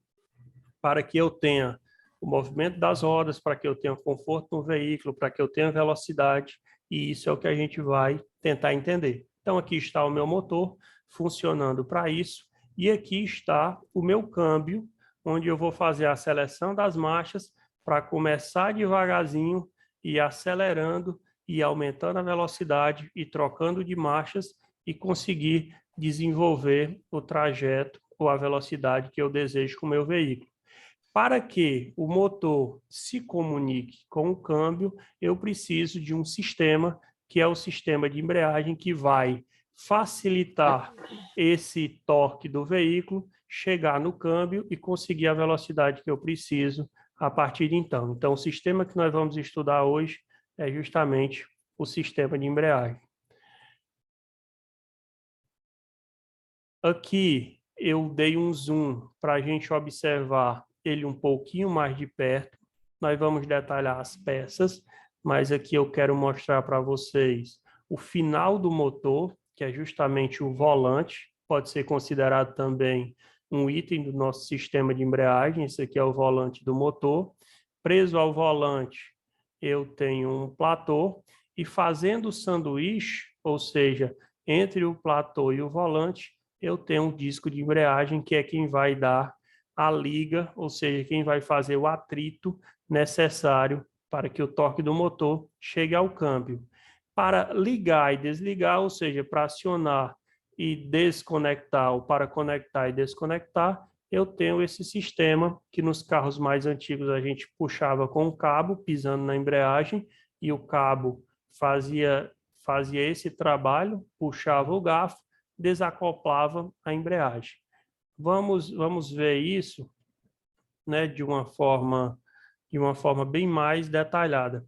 para que eu tenha o movimento das rodas, para que eu tenha conforto no veículo, para que eu tenha velocidade, e isso é o que a gente vai tentar entender. Então, aqui está o meu motor funcionando para isso, e aqui está o meu câmbio, onde eu vou fazer a seleção das marchas para começar devagarzinho e acelerando e aumentando a velocidade e trocando de marchas e conseguir desenvolver o trajeto ou a velocidade que eu desejo com o meu veículo. Para que o motor se comunique com o câmbio, eu preciso de um sistema, que é o sistema de embreagem, que vai facilitar esse torque do veículo, chegar no câmbio e conseguir a velocidade que eu preciso a partir de então. Então, o sistema que nós vamos estudar hoje é justamente o sistema de embreagem. Aqui eu dei um zoom para a gente observar ele um pouquinho mais de perto. Nós vamos detalhar as peças, mas aqui eu quero mostrar para vocês o final do motor, que é justamente o volante, pode ser considerado também um item do nosso sistema de embreagem. Esse aqui é o volante do motor. Preso ao volante, eu tenho um platô, e fazendo o sanduíche, ou seja, entre o platô e o volante, eu tenho um disco de embreagem, que é quem vai dar a liga, ou seja, quem vai fazer o atrito necessário para que o torque do motor chegue ao câmbio. Para ligar e desligar, ou seja, para acionar e desconectar, ou para conectar e desconectar, eu tenho esse sistema que nos carros mais antigos a gente puxava com o cabo, pisando na embreagem, e o cabo fazia esse trabalho, puxava o garfo, desacoplava a embreagem. Vamos ver isso, né, de uma forma bem mais detalhada.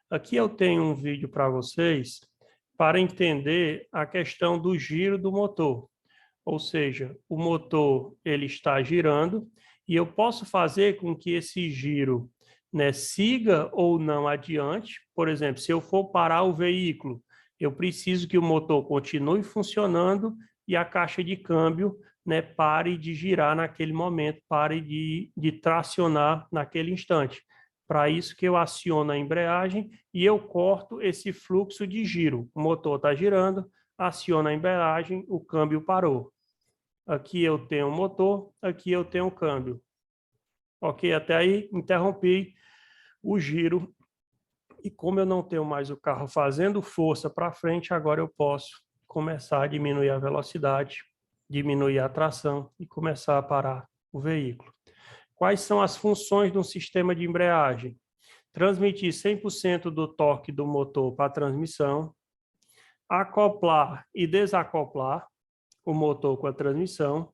Aqui eu tenho um vídeo para vocês para entender a questão do giro do motor. Ou seja, o motor ele está girando e eu posso fazer com que esse giro, né, siga ou não adiante. Por exemplo, se eu for parar o veículo, eu preciso que o motor continue funcionando e a caixa de câmbio, né, pare de girar naquele momento, pare de tracionar naquele instante. Para isso que eu aciono a embreagem e eu corto esse fluxo de giro. O motor está girando, aciona a embreagem, o câmbio parou. Aqui eu tenho o motor, aqui eu tenho o câmbio. Ok, até aí interrompi o giro. E como eu não tenho mais o carro fazendo força para frente, agora eu posso começar a diminuir a velocidade, diminuir a tração e começar a parar o veículo. Quais são as funções de um sistema de embreagem? Transmitir 100% do torque do motor para a transmissão, acoplar e desacoplar o motor com a transmissão,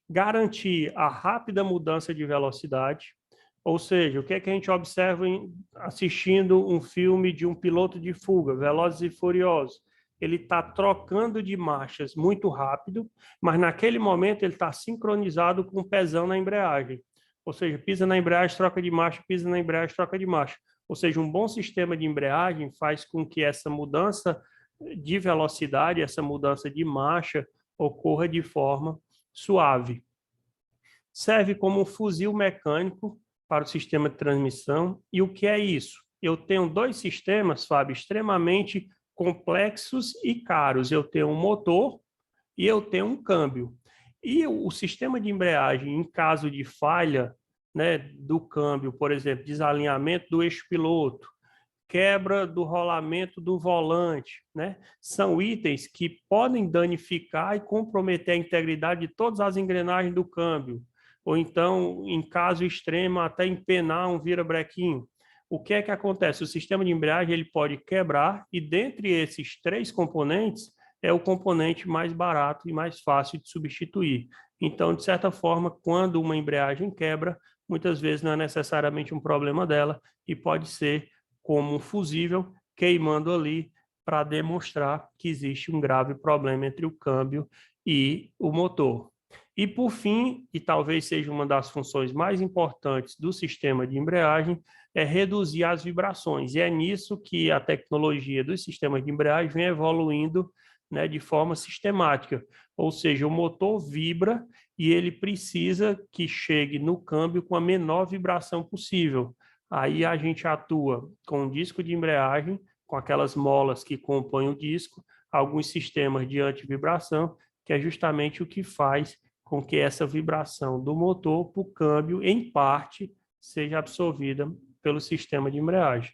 garantir a rápida mudança de velocidade, ou seja, o que é que a gente observa assistindo um filme de um piloto de fuga, Velozes e Furiosos? Ele está trocando de marchas muito rápido, mas naquele momento ele está sincronizado com o pezão na embreagem. Ou seja, pisa na embreagem, troca de marcha, pisa na embreagem, troca de marcha. Ou seja, um bom sistema de embreagem faz com que essa mudança de velocidade, essa mudança de marcha, ocorra de forma suave. Serve como um fuzil mecânico para o sistema de transmissão. E o que é isso? Eu tenho dois sistemas, Fábio, extremamente complexos e caros. Eu tenho um motor e eu tenho um câmbio. E o sistema de embreagem, em caso de falha, né, do câmbio, por exemplo, desalinhamento do eixo piloto, quebra do rolamento do volante, né, são itens que podem danificar e comprometer a integridade de todas as engrenagens do câmbio, ou então, em caso extremo, até empenar um virabrequim. O que é que acontece? O sistema de embreagem ele pode quebrar e, dentre esses três componentes, é o componente mais barato e mais fácil de substituir. Então, de certa forma, quando uma embreagem quebra, muitas vezes não é necessariamente um problema dela e pode ser como um fusível queimando ali para demonstrar que existe um grave problema entre o câmbio e o motor. E, por fim, e talvez seja uma das funções mais importantes do sistema de embreagem, é reduzir as vibrações. E é nisso que a tecnologia dos sistemas de embreagem vem evoluindo, né, de forma sistemática. Ou seja, o motor vibra e ele precisa que chegue no câmbio com a menor vibração possível. Aí a gente atua com um disco de embreagem, com aquelas molas que compõem o disco, alguns sistemas de antivibração, que é justamente o que faz com que essa vibração do motor para o câmbio, em parte, seja absorvida pelo sistema de embreagem.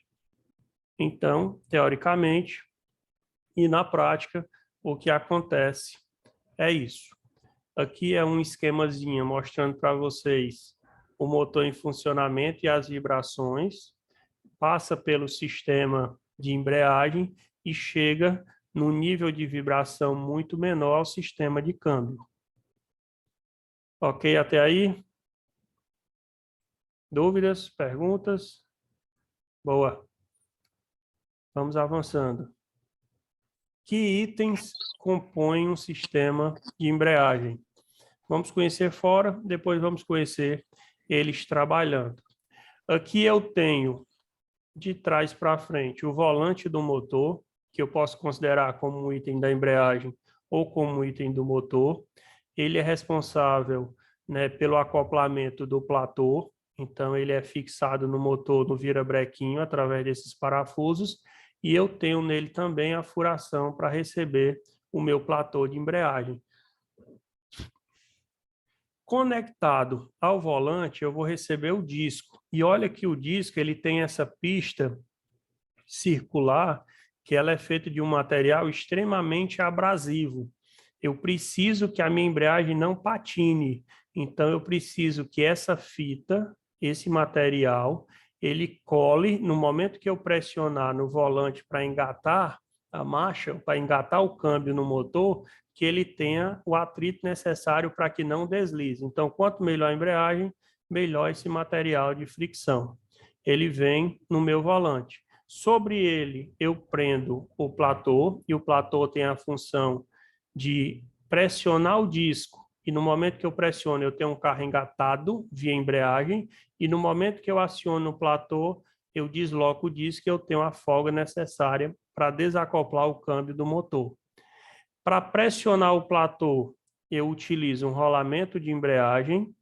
Então, teoricamente e na prática, o que acontece é isso. Aqui é um esquemazinho mostrando para vocês o motor em funcionamento e as vibrações, passa pelo sistema de embreagem e chega num nível de vibração muito menor ao sistema de câmbio. Ok até aí? Dúvidas? Perguntas? Boa. Vamos avançando. Que itens compõem um sistema de embreagem? Vamos conhecer fora, depois vamos conhecer eles trabalhando. Aqui eu tenho, de trás para frente, o volante do motor, que eu posso considerar como um item da embreagem ou como um item do motor. Ele é responsável, né, pelo acoplamento do platô, então ele é fixado no motor, no virabrequinho, através desses parafusos, e eu tenho nele também a furação para receber o meu platô de embreagem. Conectado ao volante, eu vou receber o disco. E olha que o disco ele tem essa pista circular, que ela é feita de um material extremamente abrasivo. Eu preciso que a minha embreagem não patine. Então, eu preciso que essa fita, esse material, ele cole no momento que eu pressionar no volante para engatar a marcha, para engatar o câmbio no motor, que ele tenha o atrito necessário para que não deslize. Então, quanto melhor a embreagem, melhor esse material de fricção. Ele vem no meu volante. Sobre ele, eu prendo o platô, e o platô tem a função de pressionar o disco, e no momento que eu pressiono, eu tenho um carro engatado via embreagem, e no momento que eu aciono o platô, eu desloco o disco e eu tenho a folga necessária para desacoplar o câmbio do motor. Para pressionar o platô, eu utilizo um rolamento de embreagem,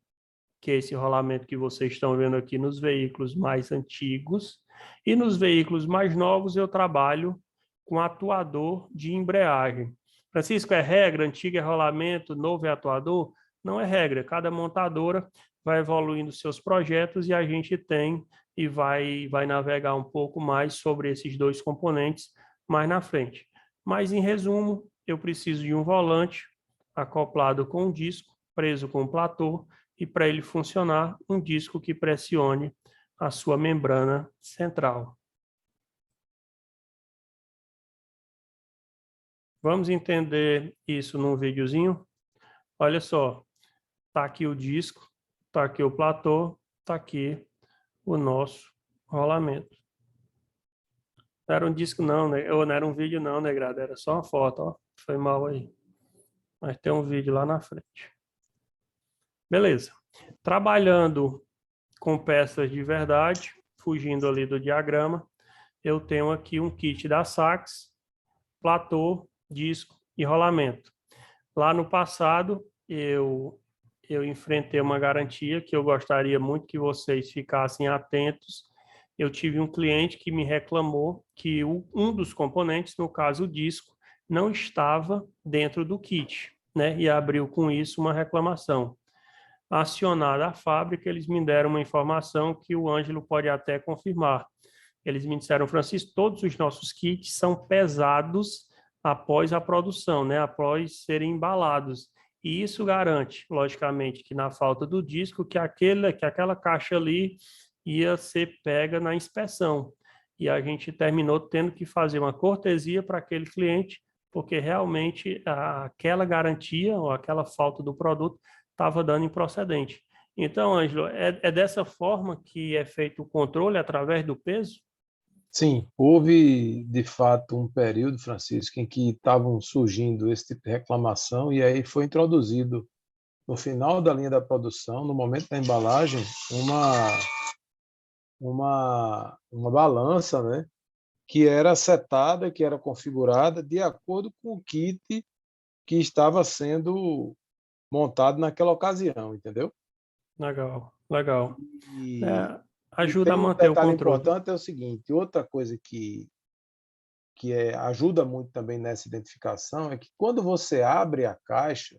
que é esse rolamento que vocês estão vendo aqui nos veículos mais antigos, e nos veículos mais novos eu trabalho com atuador de embreagem. Francisco, é regra, antigo é rolamento, novo é atuador? Não é regra, cada montadora vai evoluindo seus projetos e a gente tem e vai navegar um pouco mais sobre esses dois componentes mais na frente. Mas, em resumo, eu preciso de um volante acoplado com um disco, preso com um platô, e para ele funcionar, um disco que pressione a sua membrana central. Vamos entender isso num videozinho? Olha só, está aqui o disco, está aqui o platô, está aqui o nosso rolamento. Não era um disco não, né? Ou não era um vídeo não, né, Grada? Era só uma foto, ó. Foi mal aí. Mas tem um vídeo lá na frente. Beleza. Trabalhando com peças de verdade, fugindo ali do diagrama, eu tenho aqui um kit da Sachs, platô, disco e rolamento. Lá no passado, eu enfrentei uma garantia que eu gostaria muito que vocês ficassem atentos. Eu tive um cliente que me reclamou que um dos componentes, no caso o disco, não estava dentro do kit, né? E abriu com isso uma reclamação. Acionada a fábrica, eles me deram uma informação que o Ângelo pode até confirmar. Eles me disseram, Francisco, todos os nossos kits são pesados após a produção, né? Após serem embalados. E isso garante, logicamente, que na falta do disco, que aquela caixa ali ia ser pega na inspeção. E a gente terminou tendo que fazer uma cortesia para aquele cliente, porque realmente aquela garantia ou aquela falta do produto estava dando improcedente. Então, Ângelo, é dessa forma que é feito o controle através do peso? Sim, houve de fato um período, Francisco, em que estavam surgindo esse tipo de reclamação e aí foi introduzido no final da linha da produção, no momento da embalagem, uma balança, né, que era setada, que era configurada de acordo com o kit que estava sendo montado naquela ocasião, entendeu? Legal, legal. E, Ajuda a tem um manter o detalhe controle. importante é o seguinte, outra coisa que ajuda muito também nessa identificação é que quando você abre a caixa,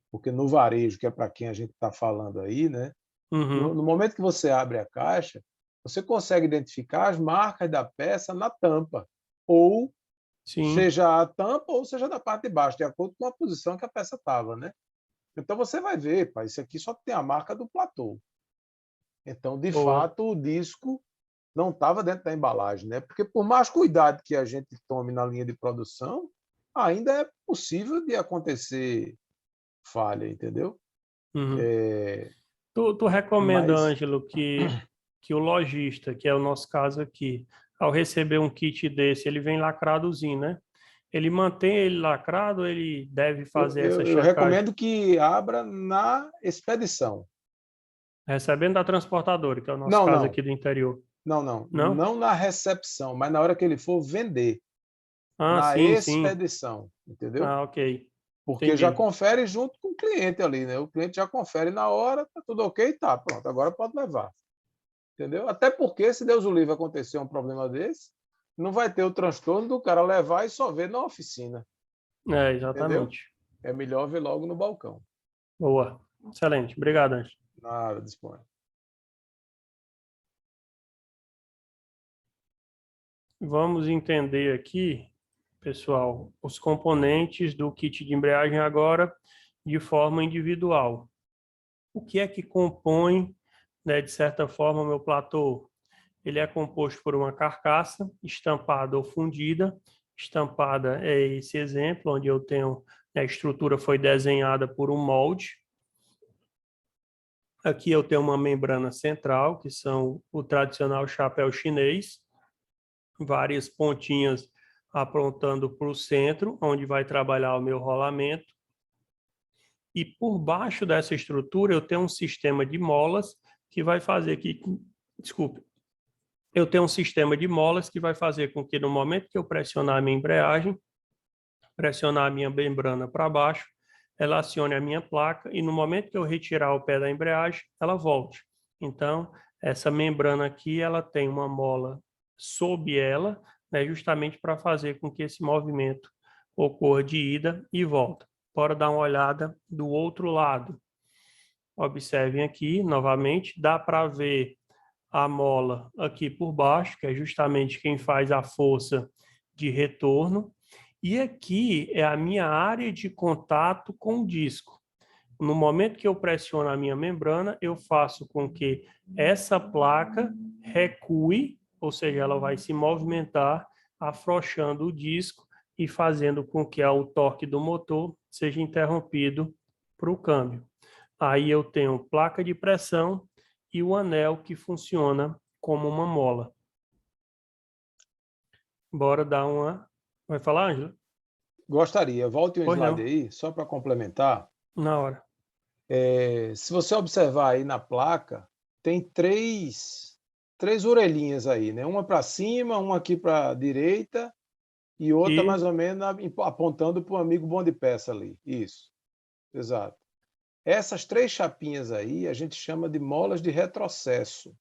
porque no varejo, que é para quem a gente está falando aí, né? Uhum. No momento que você abre a caixa, você consegue identificar as marcas da peça na tampa, ou Sim. seja a tampa ou seja da parte de baixo, de acordo com a posição que a peça estava, né? Então você vai ver, pá, isso aqui só tem a marca do platô. Então, de Boa. fato, o disco não estava dentro da embalagem, né? Porque por mais cuidado que a gente tome na linha de produção, ainda é possível de acontecer falha, entendeu? Uhum. É, Tu recomenda, mas Ângelo, que o lojista, que é o nosso caso aqui, ao receber um kit desse, ele vem lacradozinho, né? Ele mantém ele lacrado ou ele deve fazer essa eu checagem? recomendo que abra na expedição. Recebendo da transportadora, que é o nosso Não, caso não, aqui do interior. não. Não? Não na recepção, mas na hora que ele for vender, Ah, na sim, sim. expedição, entendeu? Ah, ok. Porque já Entendi. confere junto com o cliente ali, né? O cliente já confere na hora, tá tudo ok, tá, pronto, agora pode levar. Entendeu? Até porque, se Deus o livre acontecer um problema desse, não vai ter o transtorno do cara levar e só ver na oficina, É, entendeu? exatamente. É melhor ver logo no balcão. Boa. Excelente. Obrigado, Ângelo. Nada, dispõe. Vamos entender aqui, pessoal, os componentes do kit de embreagem agora de forma individual. O que é que compõe, né, de certa forma, o meu platô? Ele é composto por uma carcaça estampada ou fundida. Estampada é esse exemplo, onde eu tenho, a estrutura foi desenhada por um molde. Aqui eu tenho uma membrana central, que são o tradicional chapéu chinês, várias pontinhas apontando para o centro, onde vai trabalhar o meu rolamento. E por baixo dessa estrutura eu tenho um sistema de molas que vai fazer que, desculpe, eu tenho um sistema de molas que vai fazer com que no momento que eu pressionar a minha embreagem, pressionar a minha membrana para baixo, ela acione a minha placa e no momento que eu retirar o pé da embreagem, ela volte. Então, essa membrana aqui, ela tem uma mola sob ela, né, justamente para fazer com que esse movimento ocorra de ida e volta. Bora dar uma olhada do outro lado. Observem aqui, novamente, dá para ver a mola aqui por baixo, que é justamente quem faz a força de retorno. E aqui é a minha área de contato com o disco. No momento que eu pressiono a minha membrana, eu faço com que essa placa recue, ou seja, ela vai se movimentar, afrouxando o disco e fazendo com que o torque do motor seja interrompido para o câmbio. Aí eu tenho placa de pressão e o anel que funciona como uma mola. Bora dar uma... Vai falar, Ângelo? Gostaria. Volte um Pois slide não, aí, só para complementar. na hora. Se você observar aí na placa, tem três orelhinhas aí, né? Uma para cima, uma aqui para a direita e outra E mais ou menos apontando para o amigo bom de peça ali. Isso, exato. Essas três chapinhas aí a gente chama de molas de retrocesso.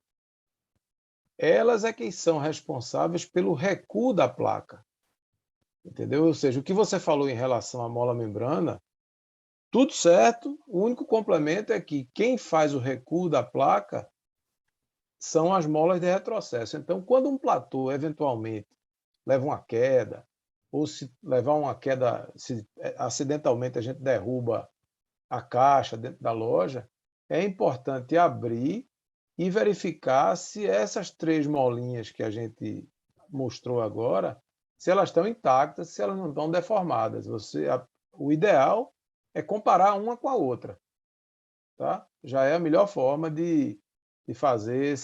Elas é quem são responsáveis pelo recuo da placa. Entendeu? Ou seja, o que você falou em relação à mola membrana, tudo certo, o único complemento é que quem faz o recuo da placa são as molas de retrocesso. Então, quando um platô eventualmente leva uma queda, ou se levar uma queda, se acidentalmente a gente derruba a caixa dentro da loja, é importante abrir e verificar se essas três molinhas que a gente mostrou agora, se elas estão intactas, se elas não estão deformadas. O ideal é comparar uma com a outra. Tá? Já é a melhor forma de fazer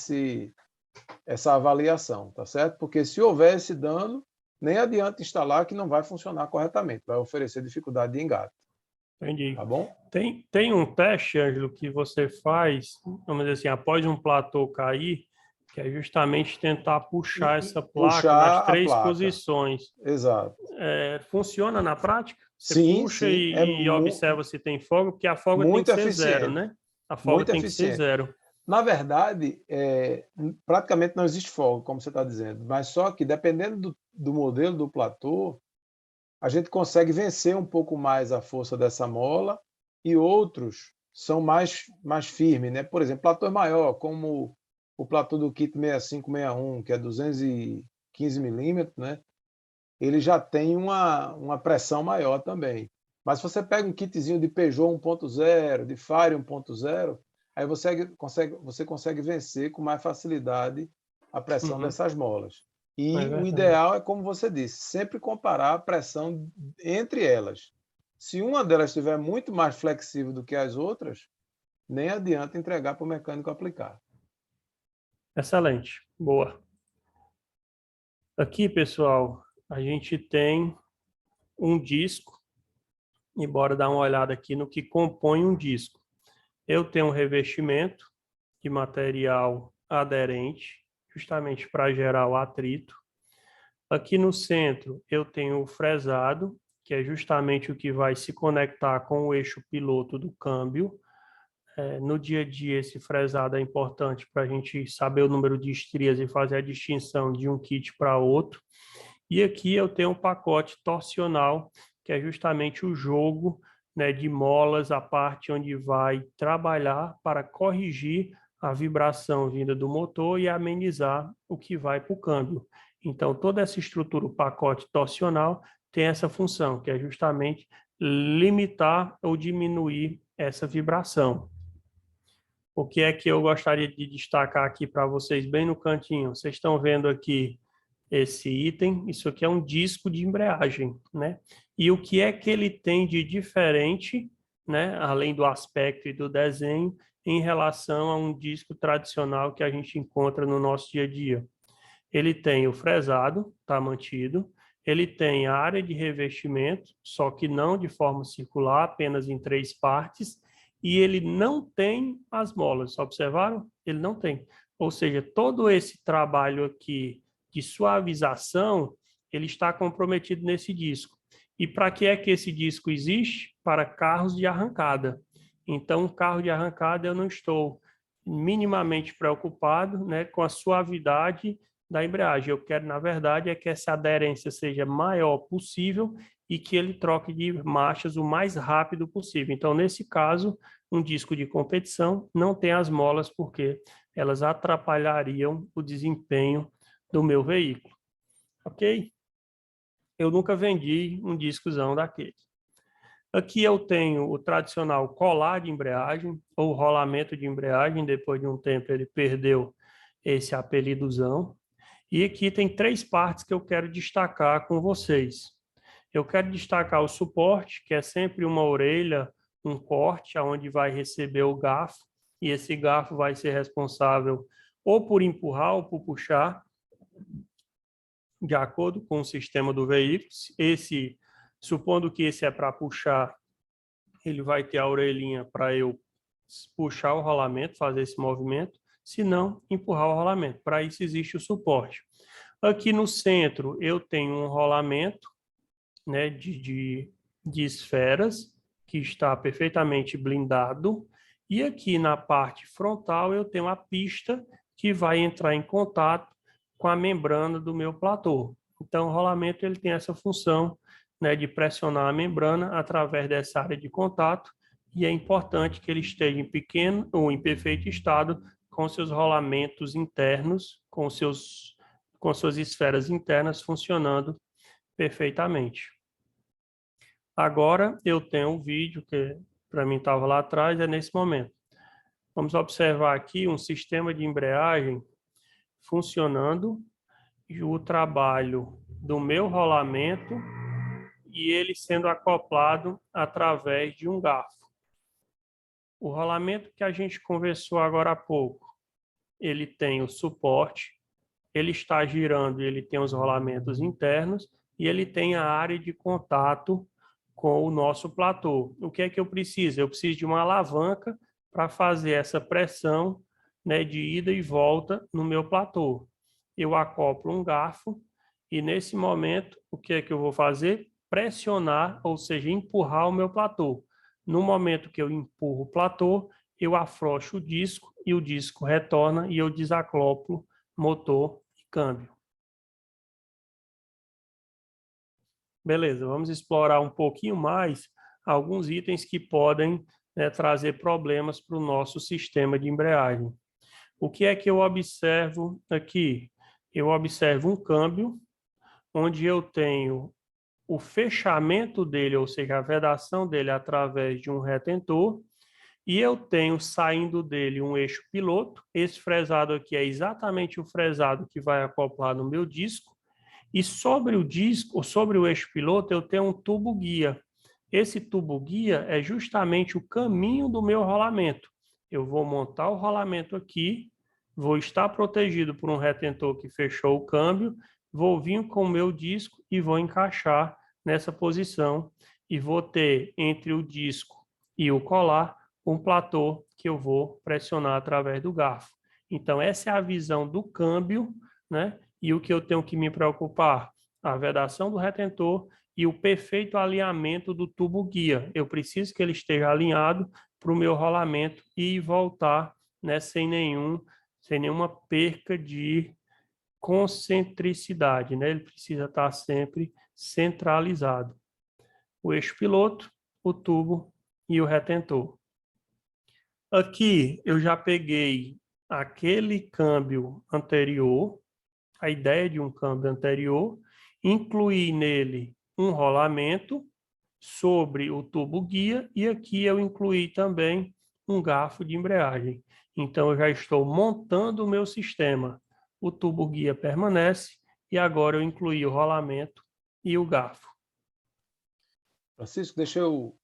essa avaliação, tá certo? Porque se houver esse dano, nem adianta instalar que não vai funcionar corretamente, vai oferecer dificuldade de engate. entendi. Tá bom? Tem um teste, Ângelo, que você faz, vamos dizer assim, após um platô cair, que é justamente tentar puxar essa placa nas Puxar a três placa. posições. Exato. Funciona na prática? Você Sim, puxa sim. e observa se tem folga, porque a folga tem muito que ser zero, eficiente. né? A folga Muito tem que ser eficiente. zero. Na verdade, praticamente não existe folga, como você está dizendo, mas só que dependendo do modelo do platô, a gente consegue vencer um pouco mais a força dessa mola e outros são mais firmes, né? Por exemplo, platô maior, como o platô do kit 6561, que é 215 milímetros, né? Ele já tem uma pressão maior também. Mas se você pega um kitzinho de Peugeot 1.0, de Fire 1.0, aí você consegue vencer com mais facilidade a pressão dessas molas. E o verdade. ideal é, como você disse, sempre comparar a pressão entre elas. Se uma delas estiver muito mais flexível do que as outras, nem adianta entregar para o mecânico aplicar. Excelente, boa. Aqui, pessoal, a gente tem um disco, e bora dar uma olhada aqui no que compõe um disco. Eu tenho um revestimento de material aderente, justamente para gerar o atrito. Aqui no centro, eu tenho o fresado, que é justamente o que vai se conectar com o eixo piloto do câmbio. No dia a dia, esse fresado é importante para a gente saber o número de estrias e fazer a distinção de um kit para outro. E aqui eu tenho um pacote torsional, que é justamente o jogo, né, de molas, a parte onde vai trabalhar para corrigir a vibração vinda do motor e amenizar o que vai para o câmbio. Então, toda essa estrutura, o pacote torsional, tem essa função, que é justamente limitar ou diminuir essa vibração. O que é que eu gostaria de destacar aqui para vocês, bem no cantinho? Vocês estão vendo aqui esse item, isso aqui é um disco de embreagem, né? E o que é que ele tem de diferente, né, além do aspecto e do desenho, em relação a um disco tradicional que a gente encontra no nosso dia a dia? Ele tem o fresado, está mantido, ele tem a área de revestimento, só que não de forma circular, apenas em 3 partes, e ele não tem as molas, observaram? Ele não tem. Ou seja, todo esse trabalho aqui de suavização, ele está comprometido nesse disco. E para que é que esse disco existe? Para carros de arrancada. Então, carro de arrancada eu não estou minimamente preocupado, né, com a suavidade da embreagem. Eu quero, na verdade, é que essa aderência seja maior possível e que ele troque de marchas o mais rápido possível. Então, nesse caso, um disco de competição não tem as molas porque elas atrapalhariam o desempenho do meu veículo. Ok? Eu nunca vendi um discozão daquele. Aqui eu tenho o tradicional colar de embreagem ou rolamento de embreagem. Depois de um tempo ele perdeu esse apelidozão. E aqui tem 3 partes que eu quero destacar com vocês. Eu quero destacar o suporte, que é sempre uma orelha, um corte, onde vai receber o garfo, e esse garfo vai ser responsável ou por empurrar ou por puxar, de acordo com o sistema do veículo. Supondo que esse é para puxar, ele vai ter a orelhinha para eu puxar o rolamento, fazer esse movimento, se não, empurrar o rolamento. Para isso existe o suporte. Aqui no centro eu tenho um rolamento, né, de esferas, que está perfeitamente blindado, e aqui na parte frontal eu tenho a pista que vai entrar em contato com a membrana do meu platô. Então o rolamento ele tem essa função, né, de pressionar a membrana através dessa área de contato, e é importante que ele esteja em pequeno ou em perfeito estado com seus rolamentos internos, com suas esferas internas funcionando perfeitamente. Agora eu tenho um vídeo que para mim estava lá atrás, é nesse momento. Vamos observar aqui um sistema de embreagem funcionando e o trabalho do meu rolamento e ele sendo acoplado através de um garfo. O rolamento que a gente conversou agora há pouco, ele tem o suporte, ele está girando, ele tem os rolamentos internos e ele tem a área de contato com o nosso platô. O que é que eu preciso? Eu preciso de uma alavanca para fazer essa pressão, né, de ida e volta no meu platô. Eu acoplo um garfo e nesse momento, o que é que eu vou fazer? Pressionar, ou seja, empurrar o meu platô. No momento que eu empurro o platô, eu afrouxo o disco e o disco retorna e eu desacoplo motor e câmbio. Beleza, vamos explorar um pouquinho mais alguns itens que podem, né, trazer problemas para o nosso sistema de embreagem. O que é que eu observo aqui? Eu observo um câmbio onde eu tenho o fechamento dele, ou seja, a vedação dele através de um retentor, E eu tenho saindo dele um eixo piloto. Esse fresado aqui é exatamente o fresado que vai acoplar no meu disco. E sobre o disco, ou sobre o eixo piloto, eu tenho um tubo guia. Esse tubo guia é justamente o caminho do meu rolamento. Eu vou montar o rolamento aqui, vou estar protegido por um retentor que fechou o câmbio, vou vir com o meu disco e vou encaixar nessa posição e vou ter entre o disco e o colar um platô que eu vou pressionar através do garfo. Então, essa é a visão do câmbio, né? E o que eu tenho que me preocupar? A vedação do retentor e o perfeito alinhamento do tubo guia. Eu preciso que ele esteja alinhado para o meu rolamento e voltar, né, sem nenhuma perca de concentricidade, né? Ele precisa estar sempre centralizado. O eixo piloto, o tubo e o retentor. Aqui eu já peguei aquele câmbio anterior, a ideia de um câmbio anterior, incluí nele um rolamento sobre o tubo guia e aqui eu incluí também um garfo de embreagem. Então eu já estou montando o meu sistema. O tubo guia permanece e agora eu incluí o rolamento e o garfo. Francisco, deixa eu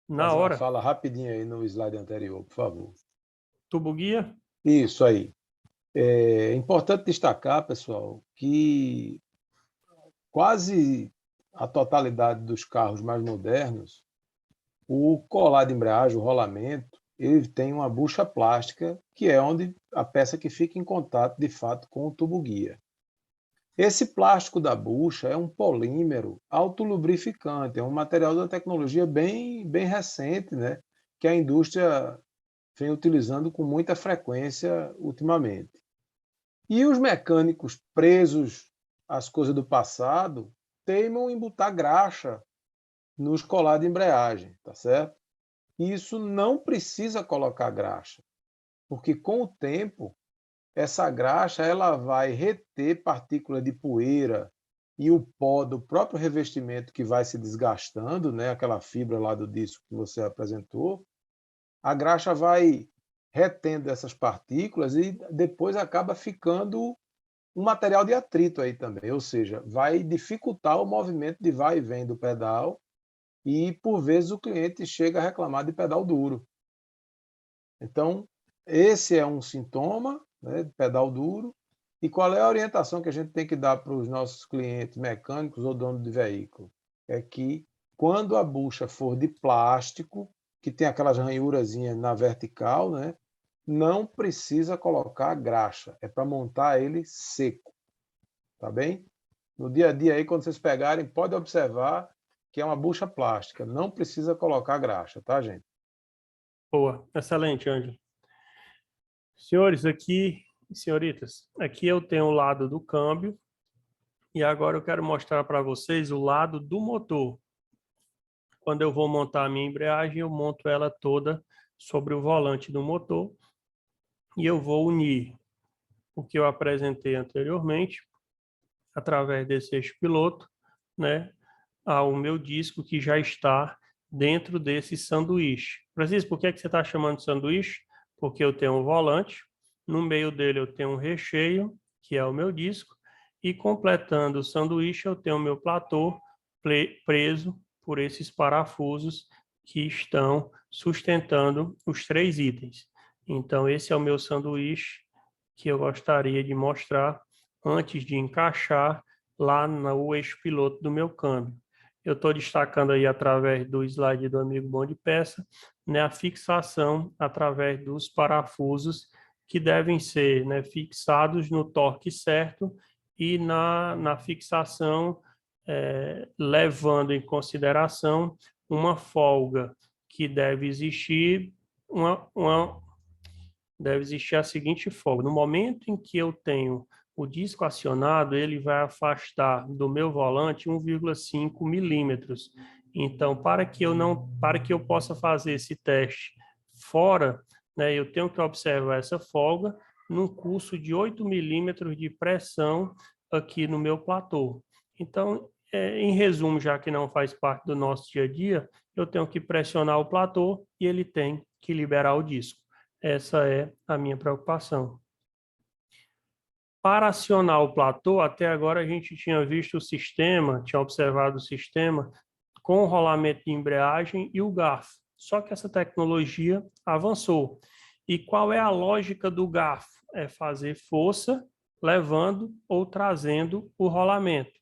Na fazer uma hora, fala rapidinho aí no slide anterior, por favor. tubo guia, Isso aí. É importante destacar, pessoal, que quase a totalidade dos carros mais modernos, o colar de embreagem, o rolamento, ele tem uma bucha plástica, que é onde a peça que fica em contato, de fato, com o tubo guia. Esse plástico da bucha é um polímero autolubrificante, é um material da tecnologia bem recente, né, que a indústria vem utilizando com muita frequência ultimamente. E os mecânicos presos às coisas do passado teimam em botar graxa nos colares de embreagem, tá certo? E isso não precisa colocar graxa, porque com o tempo essa graxa ela vai reter partículas de poeira e o pó do próprio revestimento que vai se desgastando, né, aquela fibra lá do disco que você apresentou, a graxa vai retendo essas partículas e depois acaba ficando um material de atrito aí também, ou seja, vai dificultar o movimento de vai e vem do pedal e, por vezes, o cliente chega a reclamar de pedal duro. Então, esse é um sintoma, né, de pedal duro. E qual é a orientação que a gente tem que dar para os nossos clientes mecânicos ou donos de veículo? É que, quando a bucha for de plástico, que tem aquelas ranhurazinhas na vertical, né, não precisa colocar graxa, é para montar ele seco, tá bem? No dia a dia aí, quando vocês pegarem, pode observar que é uma bucha plástica, não precisa colocar graxa, tá, gente? boa, excelente, Ângelo. Senhores, aqui, senhoritas, aqui eu tenho o lado do câmbio e agora eu quero mostrar para vocês o lado do motor. Quando eu vou montar a minha embreagem, eu monto ela toda sobre o volante do motor e eu vou unir o que eu apresentei anteriormente, através desse eixo piloto, né, ao meu disco que já está dentro desse sanduíche. Francisco, por que é que você está chamando de sanduíche? Porque eu tenho um volante, no meio dele eu tenho um recheio, que é o meu disco, e completando o sanduíche eu tenho o meu platô preso por esses parafusos que estão sustentando os 3 itens. Então, esse é o meu sanduíche que eu gostaria de mostrar antes de encaixar lá no eixo piloto do meu câmbio. Eu estou destacando aí através do slide do amigo Bom de Peça, né, a fixação através dos parafusos que devem ser, né, fixados no torque certo e na fixação levando em consideração uma folga que deve existir deve existir a seguinte folga. No momento em que eu tenho o disco acionado, ele vai afastar do meu volante 1,5 milímetros. Então, para que eu possa fazer esse teste fora, né, eu tenho que observar essa folga num curso de 8 milímetros de pressão aqui no meu platô. Então, em resumo, já que não faz parte do nosso dia a dia, eu tenho que pressionar o platô e ele tem que liberar o disco. Essa é a minha preocupação. Para acionar o platô, até agora a gente tinha visto o sistema, tinha observado o sistema com o rolamento de embreagem e o garfo. Só que essa tecnologia avançou. E qual é a lógica do garfo? É fazer força levando ou trazendo o rolamento.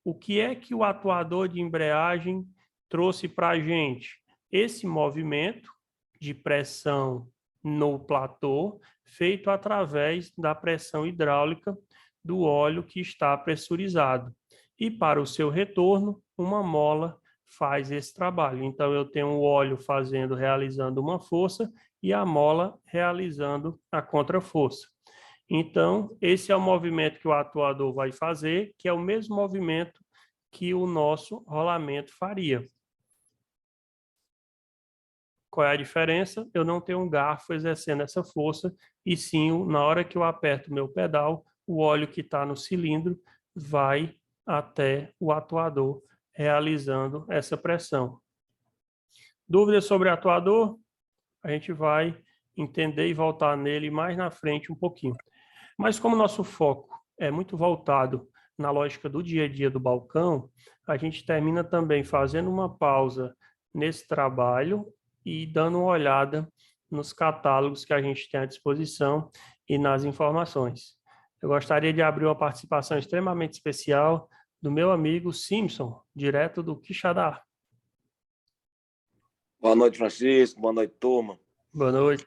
O que é que o atuador de embreagem trouxe para a gente? Esse movimento de pressão no platô, feito através da pressão hidráulica do óleo que está pressurizado. E para o seu retorno, uma mola faz esse trabalho. Então, eu tenho o óleo realizando uma força e a mola realizando a contraforça. Então, esse é o movimento que o atuador vai fazer, que é o mesmo movimento que o nosso rolamento faria. Qual é a diferença? Eu não tenho um garfo exercendo essa força, e sim, na hora que eu aperto o meu pedal, o óleo que está no cilindro vai até o atuador, realizando essa pressão. Dúvidas sobre o atuador? A gente vai entender e voltar nele mais na frente um pouquinho. Mas como nosso foco é muito voltado na lógica do dia a dia do balcão, a gente termina também fazendo uma pausa nesse trabalho e dando uma olhada nos catálogos que a gente tem à disposição e nas informações. Eu gostaria de abrir uma participação extremamente especial do meu amigo Simpson, direto do Quixadá. Boa noite, Francisco. Boa noite, turma. Boa noite.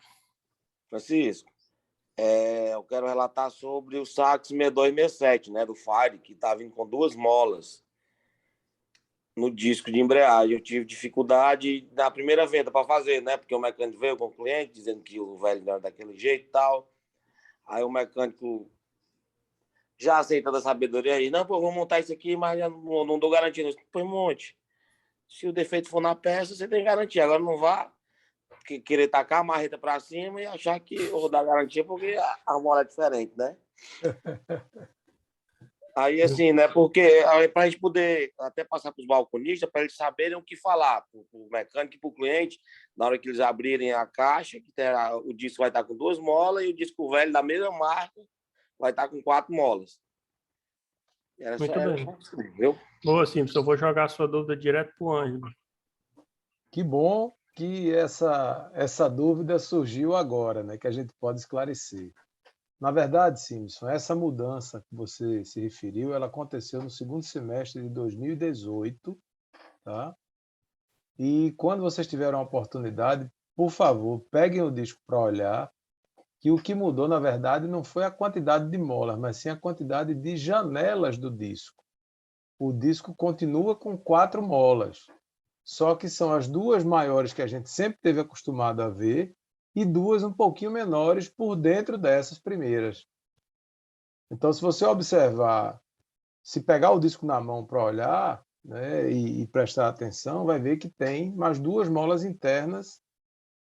Francisco, eu quero relatar sobre o Sax 6267, né, do Fire, que está vindo com 2 molas no disco de embreagem. Eu tive dificuldade na primeira venda para fazer, né, porque o mecânico veio com o cliente dizendo que o velho não era daquele jeito e tal. Aí o mecânico já aceitando a sabedoria aí, não, pô, vou montar isso aqui, mas já não dou garantia. Põe um monte. Se o defeito for na peça, você tem garantia. Agora não vá querer tacar a marreta para cima e achar que eu vou dar garantia porque a mola é diferente, né? Aí, assim, né? Porque para a gente poder até passar para os balconistas, para eles saberem o que falar, para o mecânico e para o cliente, na hora que eles abrirem a caixa, que terá, o disco vai estar com 2 molas e o disco velho da mesma marca vai estar com 4 molas. Muito bem. Viu? Boa, Simpson. Eu vou jogar a sua dúvida direto para o Ângelo. Que bom que essa dúvida surgiu agora, né, que a gente pode esclarecer. Na verdade, Simpson, essa mudança que você se referiu, ela aconteceu no 2º semestre de 2018, tá? E quando vocês tiveram a oportunidade, por favor, peguem o disco para olhar, que o que mudou, na verdade, não foi a quantidade de molas, mas sim a quantidade de janelas do disco. O disco continua com 4 molas, só que são as 2 maiores que a gente sempre teve acostumado a ver e 2 um pouquinho menores por dentro dessas primeiras. Então, se você observar, se pegar o disco na mão para olhar, né, e prestar atenção, vai ver que tem mais 2 molas internas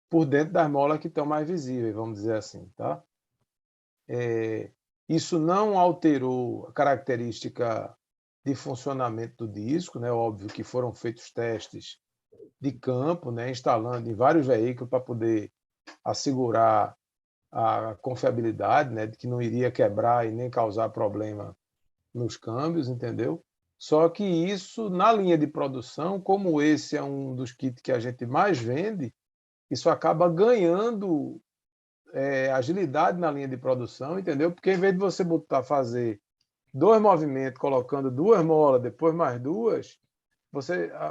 por dentro das molas que estão mais visíveis, vamos dizer assim, tá? Isso não alterou a característica de funcionamento do disco, né? Óbvio que foram feitos testes de campo, né? Instalando em vários veículos para poder assegurar a confiabilidade, né? De que não iria quebrar e nem causar problema nos câmbios, entendeu? Só que isso, na linha de produção, como esse é um dos kits que a gente mais vende, isso acaba ganhando agilidade na linha de produção, entendeu? Porque em vez de você fazer 2 movimentos, colocando 2 molas, depois mais 2,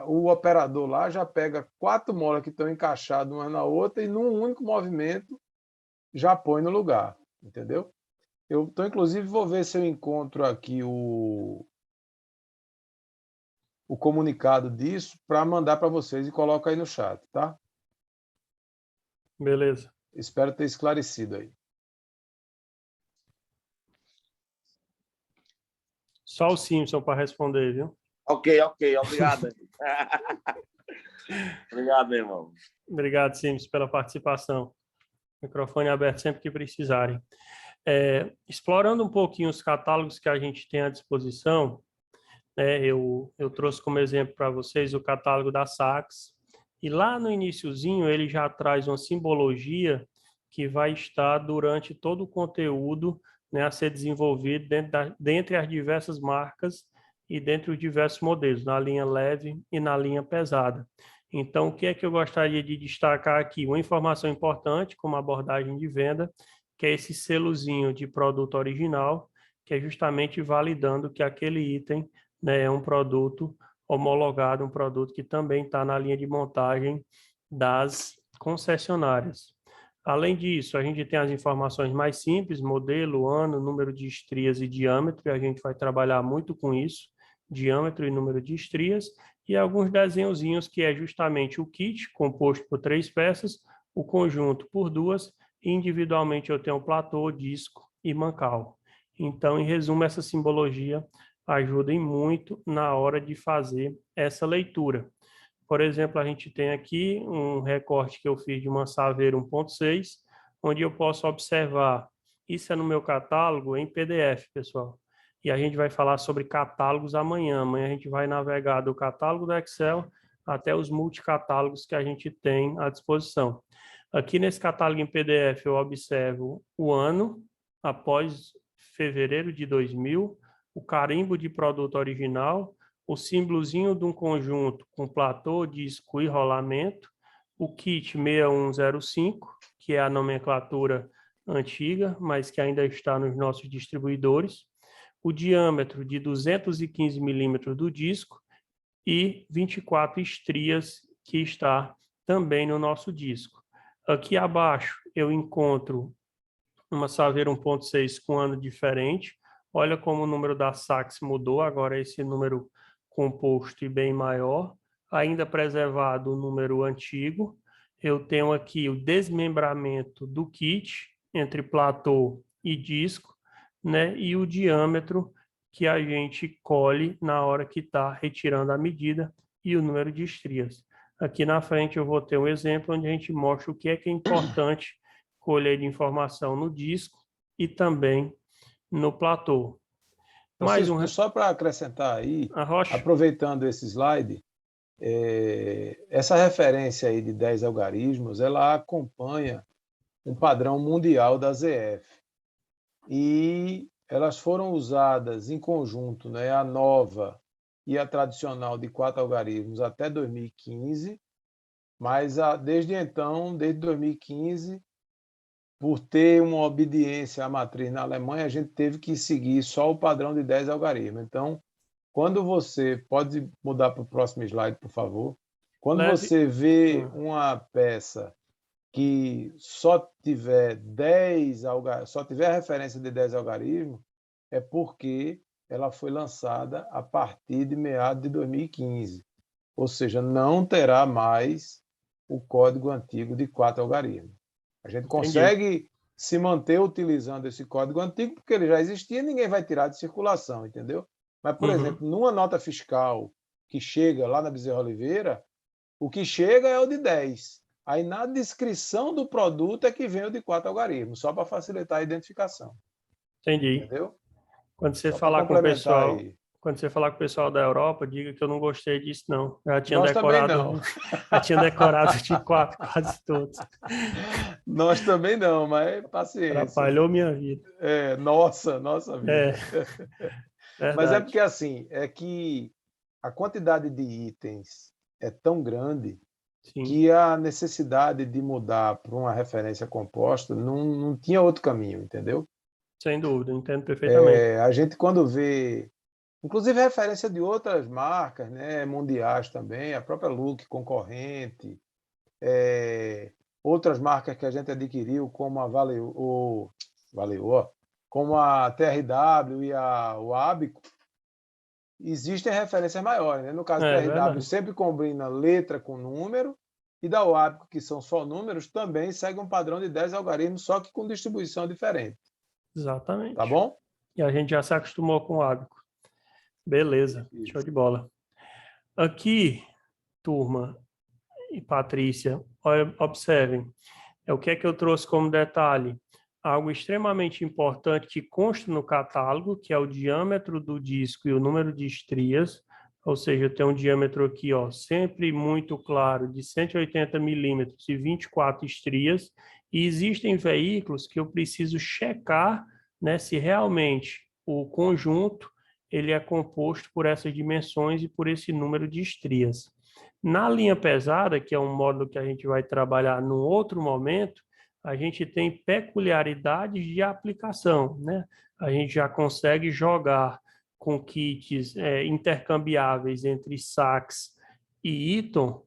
o operador lá já pega 4 molas que estão encaixadas uma na outra e num único movimento já põe no lugar, entendeu? Então, inclusive, vou ver se eu encontro aqui o comunicado disso para mandar para vocês e coloco aí no chat, tá? Beleza. Espero ter esclarecido aí. Só o Simpson para responder, viu? Ok. Obrigado. Obrigado, meu irmão. Obrigado, Simpson, pela participação. Microfone aberto sempre que precisarem. Explorando um pouquinho os catálogos que a gente tem à disposição, né? Eu trouxe como exemplo para vocês o catálogo da Saks, e lá no iniciozinho ele já traz uma simbologia que vai estar durante todo o conteúdo, né, a ser desenvolvido dentre as diversas marcas e dentre os diversos modelos, na linha leve e na linha pesada. Então, o que é que eu gostaria de destacar aqui? Uma informação importante, como abordagem de venda, que é esse selozinho de produto original, que é justamente validando que aquele item, né, é um produto homologado, um produto que também está na linha de montagem das concessionárias. Além disso, a gente tem as informações mais simples, modelo, ano, número de estrias e diâmetro, e a gente vai trabalhar muito com isso, diâmetro e número de estrias, e alguns desenhozinhos que é justamente o kit, composto por 3 peças, o conjunto por 2, e individualmente eu tenho platô, disco e mancal. Então, em resumo, essa simbologia ajuda muito na hora de fazer essa leitura. Por exemplo, a gente tem aqui um recorte que eu fiz de uma Saveiro 1.6, onde eu posso observar, isso é no meu catálogo em PDF, pessoal. E a gente vai falar sobre catálogos amanhã. Amanhã a gente vai navegar do catálogo do Excel até os multicatálogos que a gente tem à disposição. Aqui nesse catálogo em PDF eu observo o ano, após fevereiro de 2000, o carimbo de produto original, o símbolozinho de um conjunto com platô, disco e rolamento, o kit 6105, que é a nomenclatura antiga, mas que ainda está nos nossos distribuidores, o diâmetro de 215 milímetros do disco e 24 estrias, que está também no nosso disco. Aqui abaixo eu encontro uma Saveiro 1.6 com ano diferente. Olha como o número da Saks mudou, agora esse número composto e bem maior. Ainda preservado o número antigo. Eu tenho aqui o desmembramento do kit entre platô e disco, né? E o diâmetro que a gente colhe na hora que está retirando a medida e o número de estrias. Aqui na frente eu vou ter um exemplo onde a gente mostra o que é importante colher de informação no disco e também no platô. Mais Francisco, só para acrescentar aí, aproveitando esse slide, essa referência aí de 10 algarismos, ela acompanha um padrão mundial da ZF. E elas foram usadas em conjunto, né, a nova e a tradicional de 4 algarismos até 2015, mas desde então, desde 2015, por ter uma obediência à matriz na Alemanha, a gente teve que seguir só o padrão de 10 algarismos. Então, quando você... Pode mudar para o próximo slide, por favor. Quando você vê uma peça que só tiver 10 só tiver a referência de 10 algarismos, é porque ela foi lançada a partir de meados de 2015. Ou seja, não terá mais o código antigo de 4 algarismos. A gente consegue se manter utilizando esse código antigo porque ele já existia e ninguém vai tirar de circulação, entendeu? Mas, por exemplo, numa nota fiscal que chega lá na Bezerra Oliveira, o que chega é o de 10. Aí, na descrição do produto é que vem o de 4 algarismos, só para facilitar a identificação. Entendi. Entendeu? Quando você Só falar com o pessoal... aí. Quando você falar com o pessoal da Europa, diga que eu não gostei disso, não. Já tinha Nós decorado, também não. Já tinha decorado de 4 quase todos. Nós também não, mas paciência. Atrapalhou minha vida. Nossa vida. Mas é porque assim, é que a quantidade de itens é tão grande que a necessidade de mudar para uma referência composta não tinha outro caminho, entendeu? Sem dúvida, entendo perfeitamente. A gente quando vê, inclusive referência de outras marcas, né, mundiais também, a própria Look concorrente, outras marcas que a gente adquiriu, como a Valeo, como a TRW e o Abico, existem referências maiores, né? No caso da TRW sempre combina letra com número, e da Abico, que são só números, também segue um padrão de 10 algarismos, só que com distribuição diferente. Exatamente. Tá bom? E a gente já se acostumou com o Abico. Beleza, show de bola. Aqui, turma e Patrícia, observem, o que é que eu trouxe como detalhe? algo extremamente importante que consta no catálogo, que é o diâmetro do disco e o número de estrias, ou seja, tem um diâmetro aqui, ó, sempre muito claro, de 180 milímetros e 24 estrias, e existem veículos que eu preciso checar, né, se realmente o conjunto ele é composto por essas dimensões e por esse número de estrias. Na linha pesada, que é um módulo que a gente vai trabalhar num outro momento, a gente tem peculiaridades de aplicação, né? A gente já consegue jogar com kits intercambiáveis entre sax e Eaton,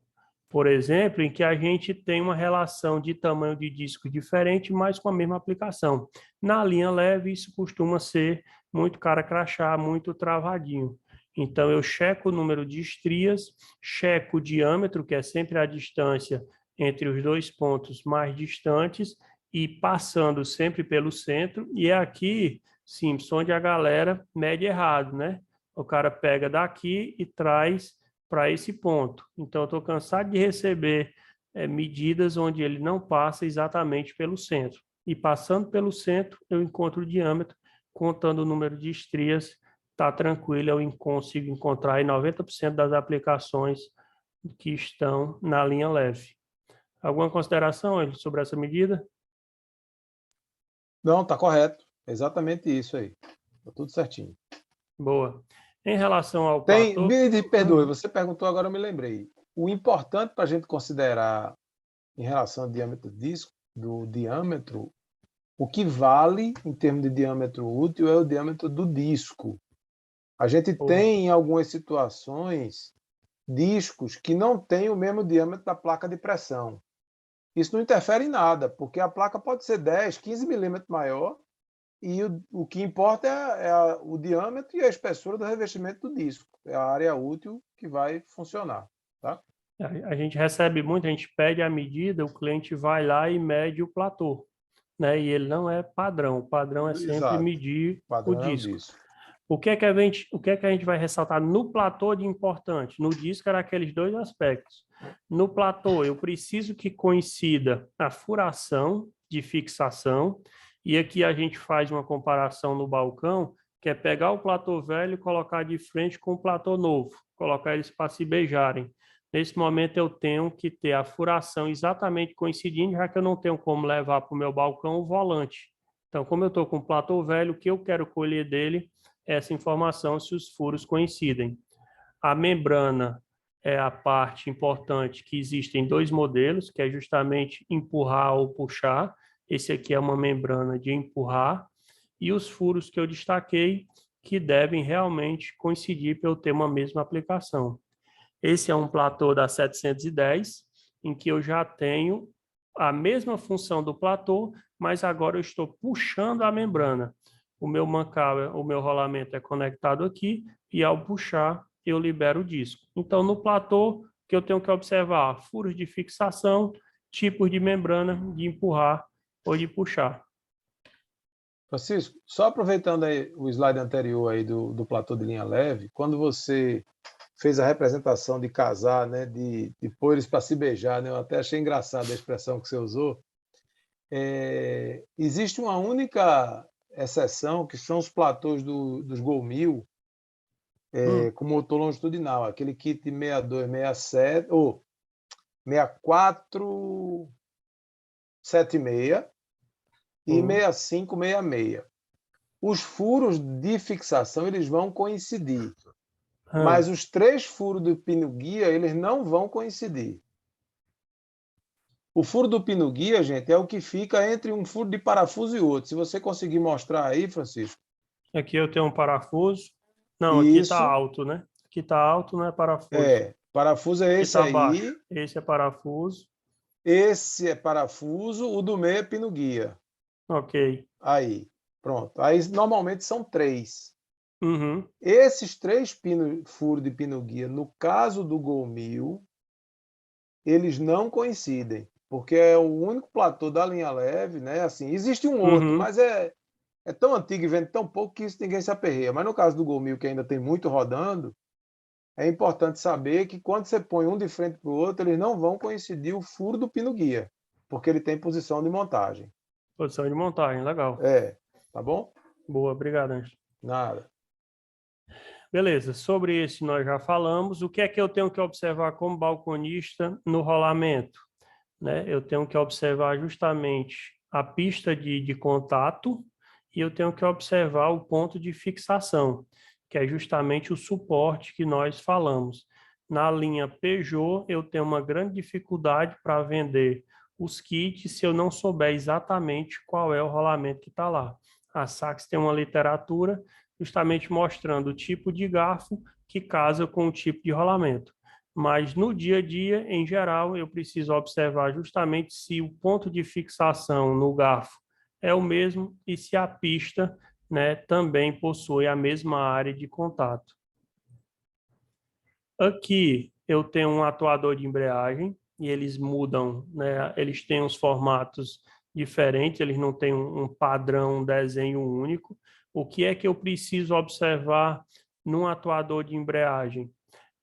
por exemplo, em que a gente tem uma relação de tamanho de disco diferente, mas com a mesma aplicação. Na linha leve, isso costuma ser muito cara crachá, muito travadinho. Então, eu checo o número de estrias, checo o diâmetro, que é sempre a distância entre os dois pontos mais distantes, e passando sempre pelo centro. E é aqui, Simpson, onde a galera mede errado, né? O cara pega daqui e traz para esse ponto. Então, eu estou cansado de receber medidas onde ele não passa exatamente pelo centro. E passando pelo centro, eu encontro o diâmetro, contando o número de estrias, está tranquilo, eu consigo encontrar aí 90% das aplicações que estão na linha leve. Alguma consideração sobre essa medida? Não, está correto. É exatamente isso aí. Está tudo certinho. Boa. Em relação ao platô... Me perdoe, você perguntou, agora eu me lembrei. O importante para a gente considerar em relação ao diâmetro do diâmetro, o que vale em termos de diâmetro útil é o diâmetro do disco. A gente tem, em algumas situações, discos que não têm o mesmo diâmetro da placa de pressão. Isso não interfere em nada, porque a placa pode ser 10, 15 milímetros maior, e o que importa é o diâmetro e a espessura do revestimento do disco. É a área útil que vai funcionar. Tá? A gente recebe muito, a gente pede a medida, o cliente vai lá e mede o platô, né? E ele não é padrão. O padrão é sempre medir o disco. O que é que a gente vai ressaltar no platô de importante? No disco era aqueles dois aspectos. No platô, eu preciso que coincida a furação de fixação, e aqui a gente faz uma comparação no balcão, que é pegar o platô velho e colocar de frente com o platô novo, colocar eles para se beijarem. Nesse momento eu tenho que ter a furação exatamente coincidindo, já que eu não tenho como levar para o meu balcão o volante. Então, como eu estou com o platô velho, o que eu quero colher dele é essa informação se os furos coincidem. A membrana é a parte importante, que existem dois modelos, que é justamente empurrar ou puxar. Esse aqui é uma membrana de empurrar. E os furos que eu destaquei, que devem realmente coincidir para eu ter uma mesma aplicação. Esse é um platô da 710, em que eu já tenho a mesma função do platô, mas agora eu estou puxando a membrana. O meu mancal, o meu rolamento é conectado aqui, e ao puxar, eu libero o disco. Então, no platô, que eu tenho que observar furos de fixação, tipos de membrana, de empurrar ou de puxar. Francisco, só aproveitando aí o slide anterior aí do platô de linha leve, quando você fez a representação de casar, né, de pôr eles para se beijar, né, eu até achei engraçada a expressão que você usou. Existe uma única exceção, que são os platôs dos Gol 1000, com motor longitudinal, aquele kit 62, 67, ou 64, 76 e 65, 66. Os furos de fixação eles vão coincidir, mas os 3 furos do pino-guia eles não vão coincidir. O furo do pino-guia, gente, é o que fica entre um furo de parafuso e outro. Se você conseguir mostrar aí, Francisco. Aqui eu tenho um parafuso. Não, aqui está alto, né? Aqui está alto, não é parafuso. Parafuso é esse aí. Baixo. Esse é parafuso. Esse é parafuso, o do meio é pino-guia. Ok. Aí, pronto. Aí normalmente são 3. Uhum. Esses 3 furos de pino-guia, no caso do Gol 1000, eles não coincidem, porque é o único platô da linha leve, né? Assim, existe um outro, mas é tão antigo e vende tão pouco que isso ninguém se aperreia. Mas no caso do Gol 1000, que ainda tem muito rodando, é importante saber que quando você põe um de frente para o outro, eles não vão coincidir o furo do pino-guia, porque ele tem posição de montagem. Posição de montagem, legal. Tá bom? Boa, obrigado, Ângelo. Nada. Beleza, sobre esse nós já falamos. O que é que eu tenho que observar como balconista no rolamento? Né? Eu tenho que observar justamente a pista de contato e eu tenho que observar o ponto de fixação, que é justamente o suporte que nós falamos. Na linha Peugeot, eu tenho uma grande dificuldade para vender os kits se eu não souber exatamente qual é o rolamento que está lá. A Sachs tem uma literatura justamente mostrando o tipo de garfo que casa com o tipo de rolamento. Mas no dia a dia, em geral, eu preciso observar justamente se o ponto de fixação no garfo é o mesmo e se a pista, né, também possui a mesma área de contato. Aqui eu tenho um atuador de embreagem e eles mudam, né, eles têm os formatos diferentes, eles não têm um padrão, um desenho único. O que é que eu preciso observar num atuador de embreagem?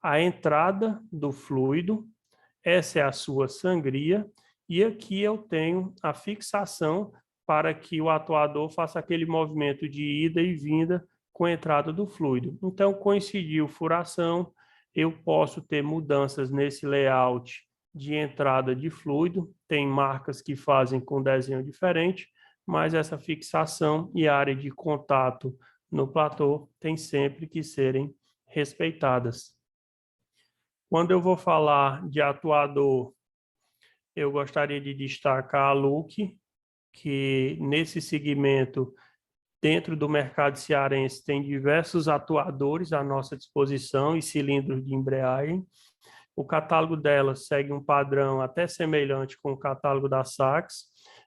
A entrada do fluido, essa é a sua sangria, e aqui eu tenho a fixação para que o atuador faça aquele movimento de ida e vinda com a entrada do fluido. Então, coincidiu furação, eu posso ter mudanças nesse layout de entrada de fluido, tem marcas que fazem com desenho diferente, mas essa fixação e a área de contato no platô tem sempre que serem respeitadas. Quando eu vou falar de atuador, eu gostaria de destacar a Look, que nesse segmento, dentro do mercado cearense, tem diversos atuadores à nossa disposição e cilindros de embreagem. O catálogo dela segue um padrão até semelhante com o catálogo da Sachs.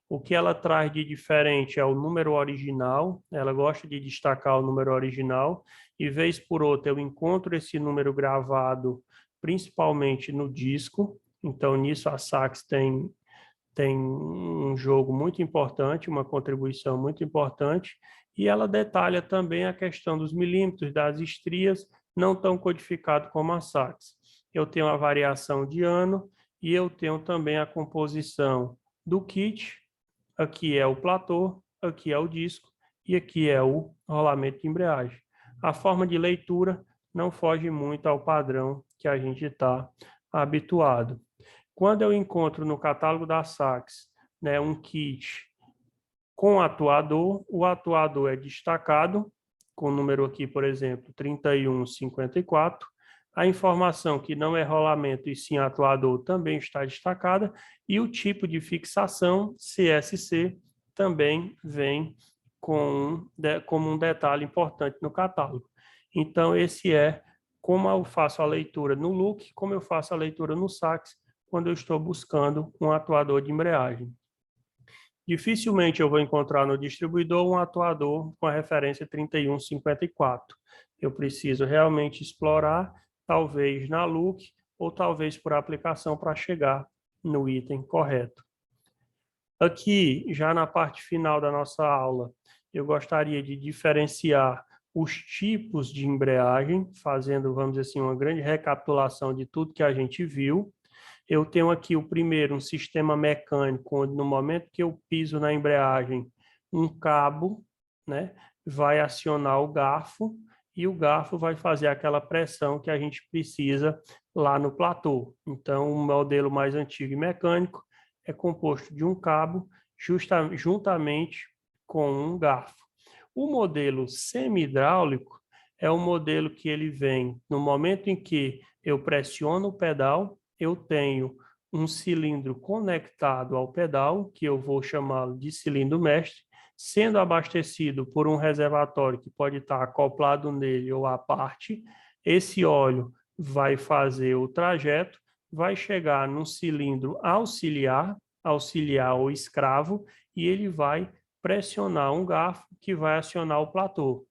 O que ela traz de diferente é o número original, ela gosta de destacar o número original, e vez por outra eu encontro esse número gravado principalmente no disco, então nisso a Sachs tem um jogo muito importante, uma contribuição muito importante, e ela detalha também a questão dos milímetros, das estrias, não tão codificado como a Sachs. Eu tenho a variação de ano e eu tenho também a composição do kit, aqui é o platô, aqui é o disco e aqui é o rolamento de embreagem. A forma de leitura não foge muito ao padrão que a gente está habituado. Quando eu encontro no catálogo da Sachs, né, um kit com atuador, o atuador é destacado, com o número aqui, por exemplo, 3154. A informação que não é rolamento e sim atuador também está destacada, e o tipo de fixação, CSC, também vem como um detalhe importante no catálogo. Então, esse é como eu faço a leitura no Look, como eu faço a leitura no Sachs, quando eu estou buscando um atuador de embreagem. Dificilmente eu vou encontrar no distribuidor um atuador com a referência 3154. Eu preciso realmente explorar, talvez na Look, ou talvez por aplicação para chegar no item correto. Aqui, já na parte final da nossa aula, eu gostaria de diferenciar os tipos de embreagem, fazendo, vamos dizer assim, uma grande recapitulação de tudo que a gente viu. Eu tenho aqui o primeiro, um sistema mecânico, onde no momento que eu piso na embreagem, um cabo, né, vai acionar o garfo, e o garfo vai fazer aquela pressão que a gente precisa lá no platô. Então, o modelo mais antigo e mecânico é composto de um cabo, juntamente com um garfo. O modelo semi-hidráulico é o modelo que ele vem no momento em que eu pressiono o pedal, eu tenho um cilindro conectado ao pedal, que eu vou chamá-lo de cilindro mestre, sendo abastecido por um reservatório que pode estar acoplado nele ou à parte. Esse óleo vai fazer o trajeto, vai chegar num cilindro auxiliar ou escravo, e ele vai pressionar um garfo que vai acionar o platô.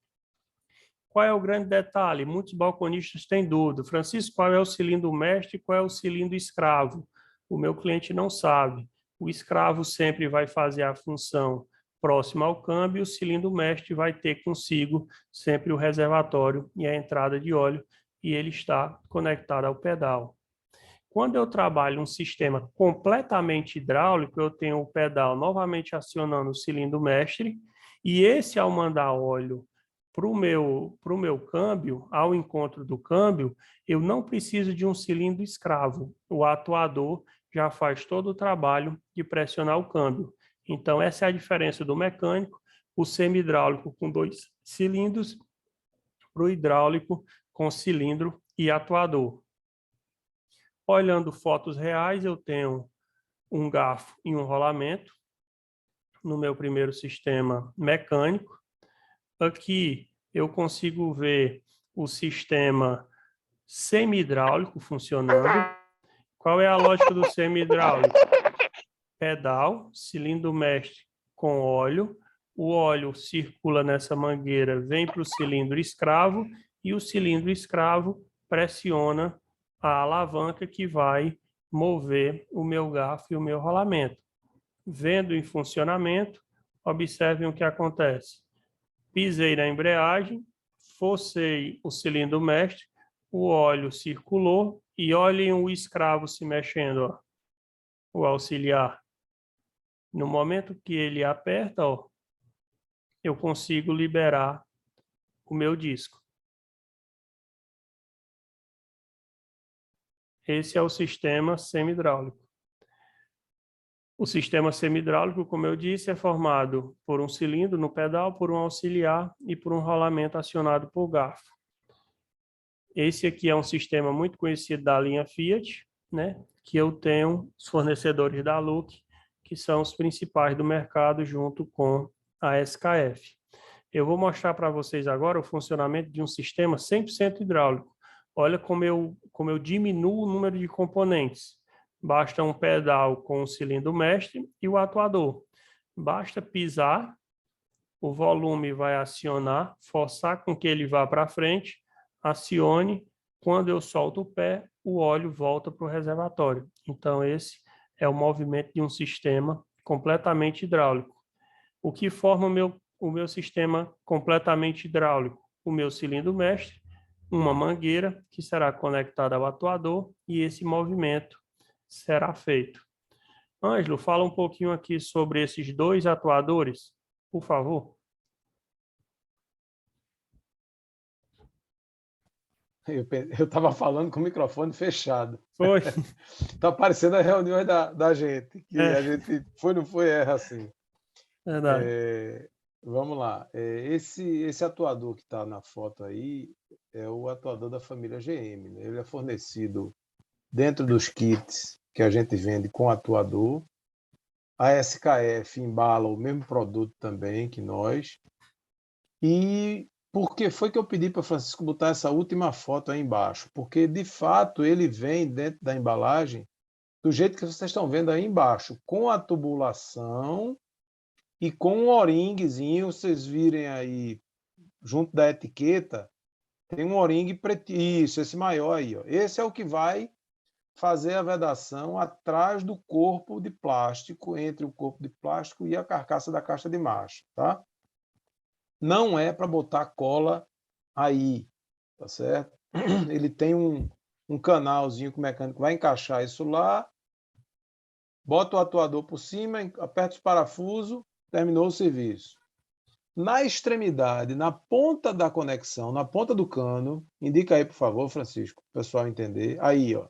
Qual é o grande detalhe? Muitos balconistas têm dúvida. Francisco, qual é o cilindro mestre e qual é o cilindro escravo? O meu cliente não sabe. O escravo sempre vai fazer a função próxima ao câmbio, e o cilindro mestre vai ter consigo sempre o reservatório e a entrada de óleo, e ele está conectado ao pedal. Quando eu trabalho um sistema completamente hidráulico, eu tenho o pedal novamente acionando o cilindro mestre, e esse, ao mandar óleo para o meu câmbio, ao encontro do câmbio, eu não preciso de um cilindro escravo. O atuador já faz todo o trabalho de pressionar o câmbio. Então, essa é a diferença do mecânico, o semi-hidráulico com 2 cilindros, para o hidráulico com cilindro e atuador. Olhando fotos reais, eu tenho um garfo e um rolamento no meu primeiro sistema mecânico. Aqui eu consigo ver o sistema semi-hidráulico funcionando. Qual é a lógica do semi-hidráulico? Pedal, cilindro mestre com óleo. O óleo circula nessa mangueira, vem para o cilindro escravo e o cilindro escravo pressiona a alavanca que vai mover o meu garfo e o meu rolamento. Vendo em funcionamento, observem o que acontece. Pisei na embreagem, forcei o cilindro mestre, o óleo circulou e olhem o escravo se mexendo, ó, o auxiliar. No momento que ele aperta, ó, eu consigo liberar o meu disco. Esse é o sistema semi-hidráulico. O sistema semi-hidráulico, como eu disse, é formado por um cilindro no pedal, por um auxiliar e por um rolamento acionado por garfo. Esse aqui é um sistema muito conhecido da linha Fiat, né? Que eu tenho os fornecedores da Look, que são os principais do mercado, junto com a SKF. Eu vou mostrar para vocês agora o funcionamento de um sistema 100% hidráulico. Olha como eu diminuo o número de componentes. Basta um pedal com o cilindro mestre e o atuador. Basta pisar, o volume vai acionar, forçar com que ele vá para frente, acione. Quando eu solto o pé, o óleo volta para o reservatório. Então, esse é o movimento de um sistema completamente hidráulico. O que forma o meu sistema completamente hidráulico? O meu cilindro mestre, uma mangueira que será conectada ao atuador e esse movimento será feito. Ângelo, fala um pouquinho aqui sobre esses 2 atuadores, por favor. Eu estava falando com o microfone fechado. Foi. Está parecendo as reuniões da gente, que a gente foi, não foi, erra assim. Verdade. Vamos lá. Esse atuador que está na foto aí é o atuador da família GM, né? Ele é fornecido dentro dos kits que a gente vende com atuador. A SKF embala o mesmo produto também que nós. E por que foi que eu pedi para Francisco botar essa última foto aí embaixo? Porque, de fato, ele vem dentro da embalagem do jeito que vocês estão vendo aí embaixo, com a tubulação e com um O-ringzinho. Vocês virem aí, junto da etiqueta, tem um O-ring preto. Isso, esse maior aí, ó. Esse é o que vai fazer a vedação atrás do corpo de plástico, entre o corpo de plástico e a carcaça da caixa de marcha, tá? Não é para botar cola aí, tá certo? Ele tem um canalzinho que o mecânico vai encaixar isso lá, bota o atuador por cima, aperta os parafusos, terminou o serviço. Na extremidade, na ponta da conexão, na ponta do cano, indica aí, por favor, Francisco, para o pessoal entender. Aí, ó.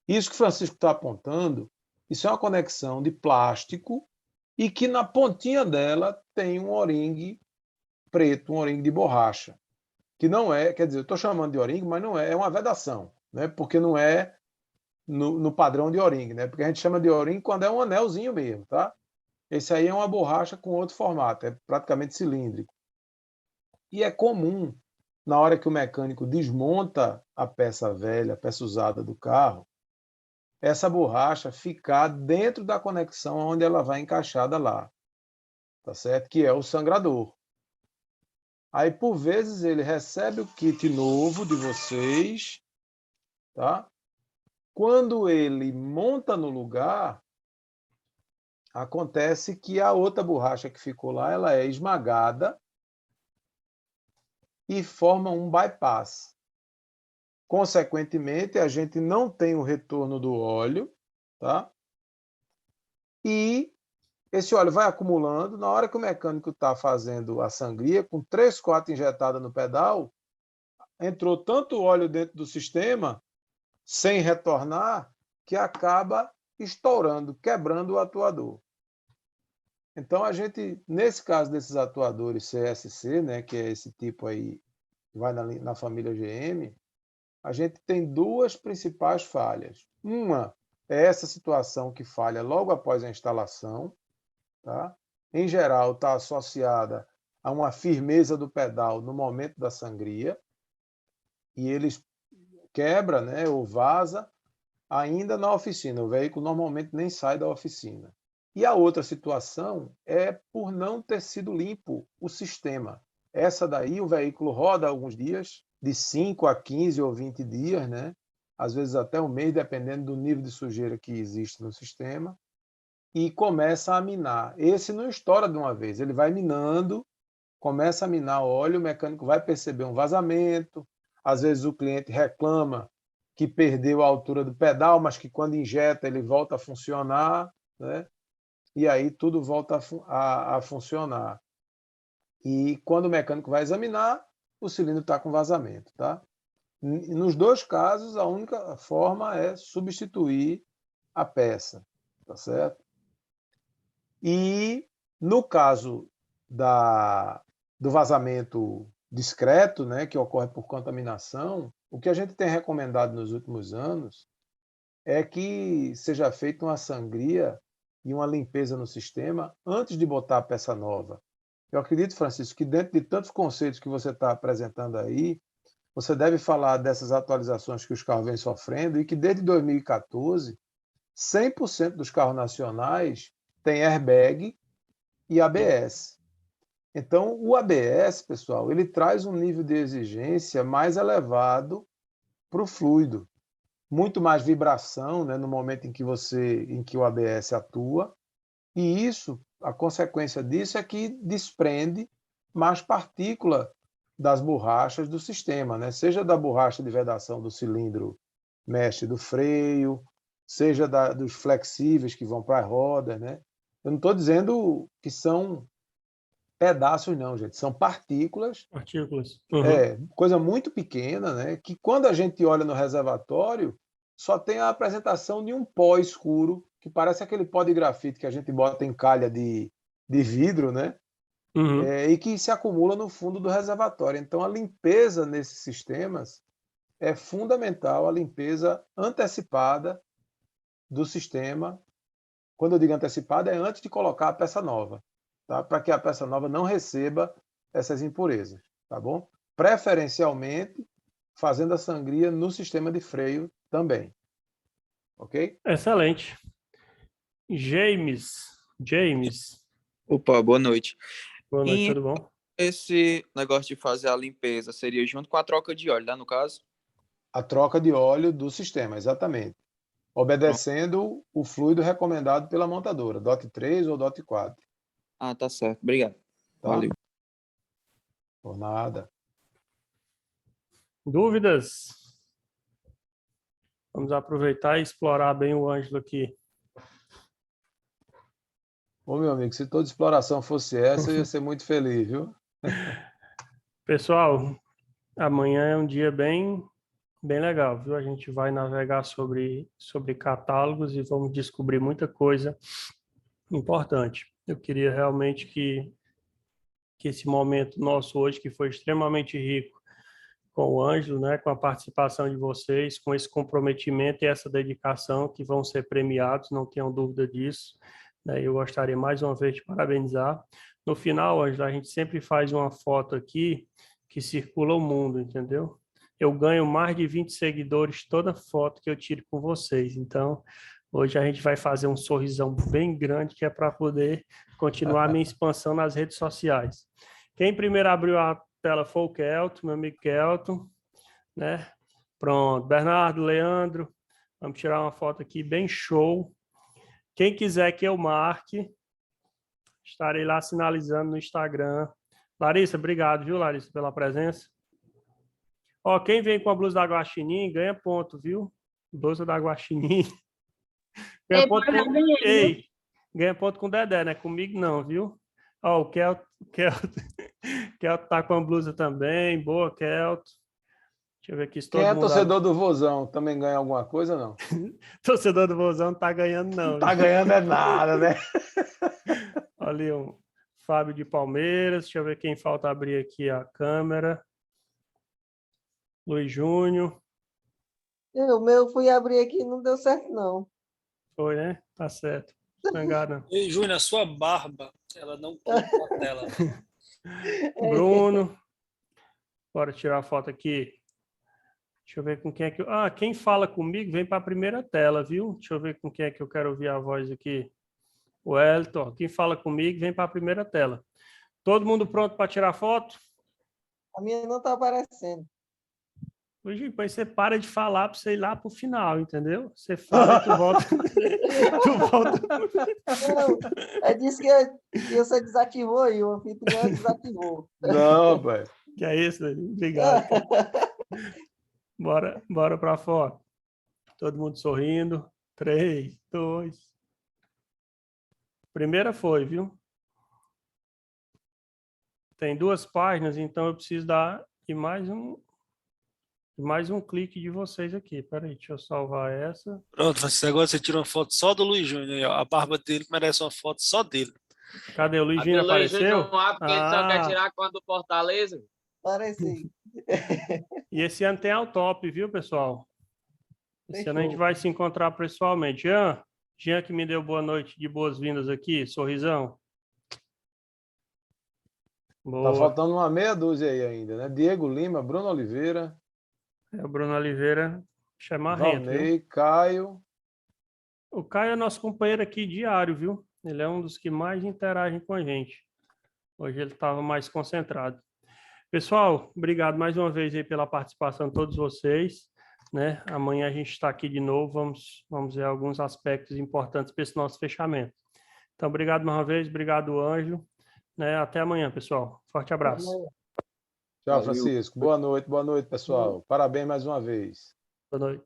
Isso que o Francisco está apontando, isso é uma conexão de plástico e que na pontinha dela tem um O-ring preto, um O-ring de borracha, que não é, quer dizer, eu estou chamando de O-ring, mas não é, é uma vedação, né? Porque não é no padrão de O-ring, né? Porque a gente chama de O-ring quando é um anelzinho mesmo, tá? Esse aí é uma borracha com outro formato, é praticamente cilíndrico. E é comum, na hora que o mecânico desmonta a peça velha, a peça usada do carro, essa borracha ficar dentro da conexão onde ela vai encaixada lá, tá certo? Que é o sangrador. Aí, por vezes, ele recebe o kit novo de vocês, tá? Quando ele monta no lugar, acontece que a outra borracha que ficou lá, ela é esmagada e forma um bypass. Consequentemente, a gente não tem o retorno do óleo, tá? E esse óleo vai acumulando. Na hora que o mecânico está fazendo a sangria, com 3, 4 injetadas no pedal, entrou tanto óleo dentro do sistema, sem retornar, que acaba estourando, quebrando o atuador. Então, a gente, nesse caso desses atuadores CSC, né, que é esse tipo aí, que vai na família GM, a gente tem duas principais falhas. Uma é essa situação que falha logo após a instalação, tá? Em geral, está associada a uma firmeza do pedal no momento da sangria, e eles quebra, né, ou vaza ainda na oficina. O veículo normalmente nem sai da oficina. E a outra situação é por não ter sido limpo o sistema. Essa daí, o veículo roda alguns dias, de 5 a 15 ou 20 dias, né? Às vezes até um mês, dependendo do nível de sujeira que existe no sistema, e começa a minar. Esse não estoura de uma vez, ele vai minando, começa a minar óleo, o mecânico vai perceber um vazamento, às vezes o cliente reclama que perdeu a altura do pedal, mas que quando injeta ele volta a funcionar, né? E aí tudo volta a funcionar. E quando o mecânico vai examinar, o cilindro está com vazamento, tá? Nos dois casos, a única forma é substituir a peça, tá certo? E no caso do vazamento discreto, né, que ocorre por contaminação, o que a gente tem recomendado nos últimos anos é que seja feita uma sangria e uma limpeza no sistema antes de botar a peça nova. Eu acredito, Francisco, que dentro de tantos conceitos que você está apresentando aí, você deve falar dessas atualizações que os carros vêm sofrendo e que desde 2014, 100% dos carros nacionais têm airbag e ABS. Então, o ABS, pessoal, ele traz um nível de exigência mais elevado para o fluido. Muito mais vibração, né, no momento em que o ABS atua, e isso, a consequência disso é que desprende mais partícula das borrachas do sistema, né? Seja da borracha de vedação do cilindro mestre do freio, seja dos flexíveis que vão para as rodas, né? Eu não estou dizendo que são pedaços, não, gente, são partículas. Partículas. Coisa muito pequena, né? Que quando a gente olha no reservatório, só tem a apresentação de um pó escuro, que parece aquele pó de grafite que a gente bota em calha de vidro, né? E que se acumula no fundo do reservatório. Então, a limpeza nesses sistemas é fundamental, a limpeza antecipada do sistema. Quando eu digo antecipada, é antes de colocar a peça nova, tá? Para que a peça nova não receba essas impurezas, tá bom? Preferencialmente, fazendo a sangria no sistema de freio também. Ok? Excelente. James. Opa, boa noite. Boa noite, E tudo bom? esse negócio de fazer a limpeza seria junto com a troca de óleo, né, no caso? A troca de óleo do sistema, exatamente. Obedecendo o fluido recomendado pela montadora, DOT 3 ou DOT 4. Ah, tá certo. Obrigado. Tá? Valeu. Por nada. Dúvidas? Vamos aproveitar e explorar bem o Ângelo aqui. Ô, meu amigo, se toda exploração fosse essa, eu ia ser muito feliz, viu? Pessoal, amanhã é um dia bem legal, viu? A gente vai navegar sobre catálogos e vamos descobrir muita coisa importante. Eu queria realmente que esse momento nosso hoje, que foi extremamente rico, com o Ângelo, né, com a participação de vocês, com esse comprometimento e essa dedicação que vão ser premiados, não tenham dúvida disso. Eu gostaria mais uma vez de parabenizar. No final, Ângelo, a gente sempre faz uma foto aqui que circula o mundo, entendeu? Eu ganho mais de 20 seguidores toda foto que eu tiro com vocês. Então, hoje a gente vai fazer um sorrisão bem grande, que é para poder continuar a minha expansão nas redes sociais. Quem primeiro abriu a tela foi o Kelton, meu amigo Kelton, né? Pronto, Bernardo, Leandro, vamos tirar uma foto aqui bem show. Quem quiser que eu marque, estarei lá sinalizando no Instagram. Larissa, obrigado, viu, Larissa, pela presença. Ó, quem vem com a blusa da Guaxinim ganha ponto, viu? Blusa da Guaxinim. Ganha Ei, ponto mas eu com... ganhei, viu? Ei, ganha ponto com o Dedé, né? Comigo não, viu? Ó, o Kelto tá com a blusa também. Boa, Kelto. Deixa eu ver aqui se Quem todo é mundo... torcedor do Vozão também ganha alguma coisa, não? Torcedor do Vozão não tá ganhando, não. Não tá viu? ganhando é nada, né? Ali o Fábio de Palmeiras. Deixa eu ver quem falta abrir aqui a câmera. Luiz Júnior. O meu fui abrir aqui e não deu certo, não. Foi, né? Tá certo. Não engana. Ei, Júnior, a sua barba, ela não cola na tela. Bruno. Bora tirar a foto aqui. Deixa eu ver com quem é que... Ah, quem fala comigo vem para a primeira tela, viu? Deixa eu ver com quem é que eu quero ouvir a voz aqui. O Elton. Quem fala comigo vem para a primeira tela. Todo mundo pronto para tirar foto? A minha não tá aparecendo. Hoje, depois você para de falar para você ir lá para o final, entendeu? Você fala e tu volta. Tu volta. Não, é disso que você desativou aí, o anfitrião desativou. Não, pai. Que é isso, Danilo? Obrigado. Bora para foto. Todo mundo sorrindo. 3, 2. Primeira foi, viu? Tem 2 páginas, então eu preciso dar mais um clique de vocês aqui. Peraí, deixa eu salvar essa. Pronto, agora você tira uma foto só do Luiz Júnior. Aí, ó. A barba dele merece uma foto só dele. Cadê o Luiz Júnior? Apareceu? porque ele só quer tirar quando do Fortaleza. Pareci. E esse ano tem ao top, viu, pessoal? Esse ano a gente Fechou. vai se encontrar pessoalmente. Jean que me deu boa noite de boas-vindas aqui. Sorrisão. Tá Boa. faltando uma meia dúzia aí ainda, né? Diego Lima, Bruno Oliveira, É o Bruno Oliveira. Chamarrento, viu? Valnei, Caio. O Caio é nosso companheiro aqui diário, viu? Ele é um dos que mais interagem com a gente. Hoje ele estava mais concentrado. Pessoal, obrigado mais uma vez aí pela participação de todos vocês, né? Amanhã a gente está aqui de novo, vamos ver alguns aspectos importantes para esse nosso fechamento. Então, obrigado mais uma vez, obrigado, Anjo, né? Até amanhã, pessoal. Forte abraço. Tchau, Valeu. Francisco. Boa noite, pessoal. Parabéns mais uma vez. Boa noite.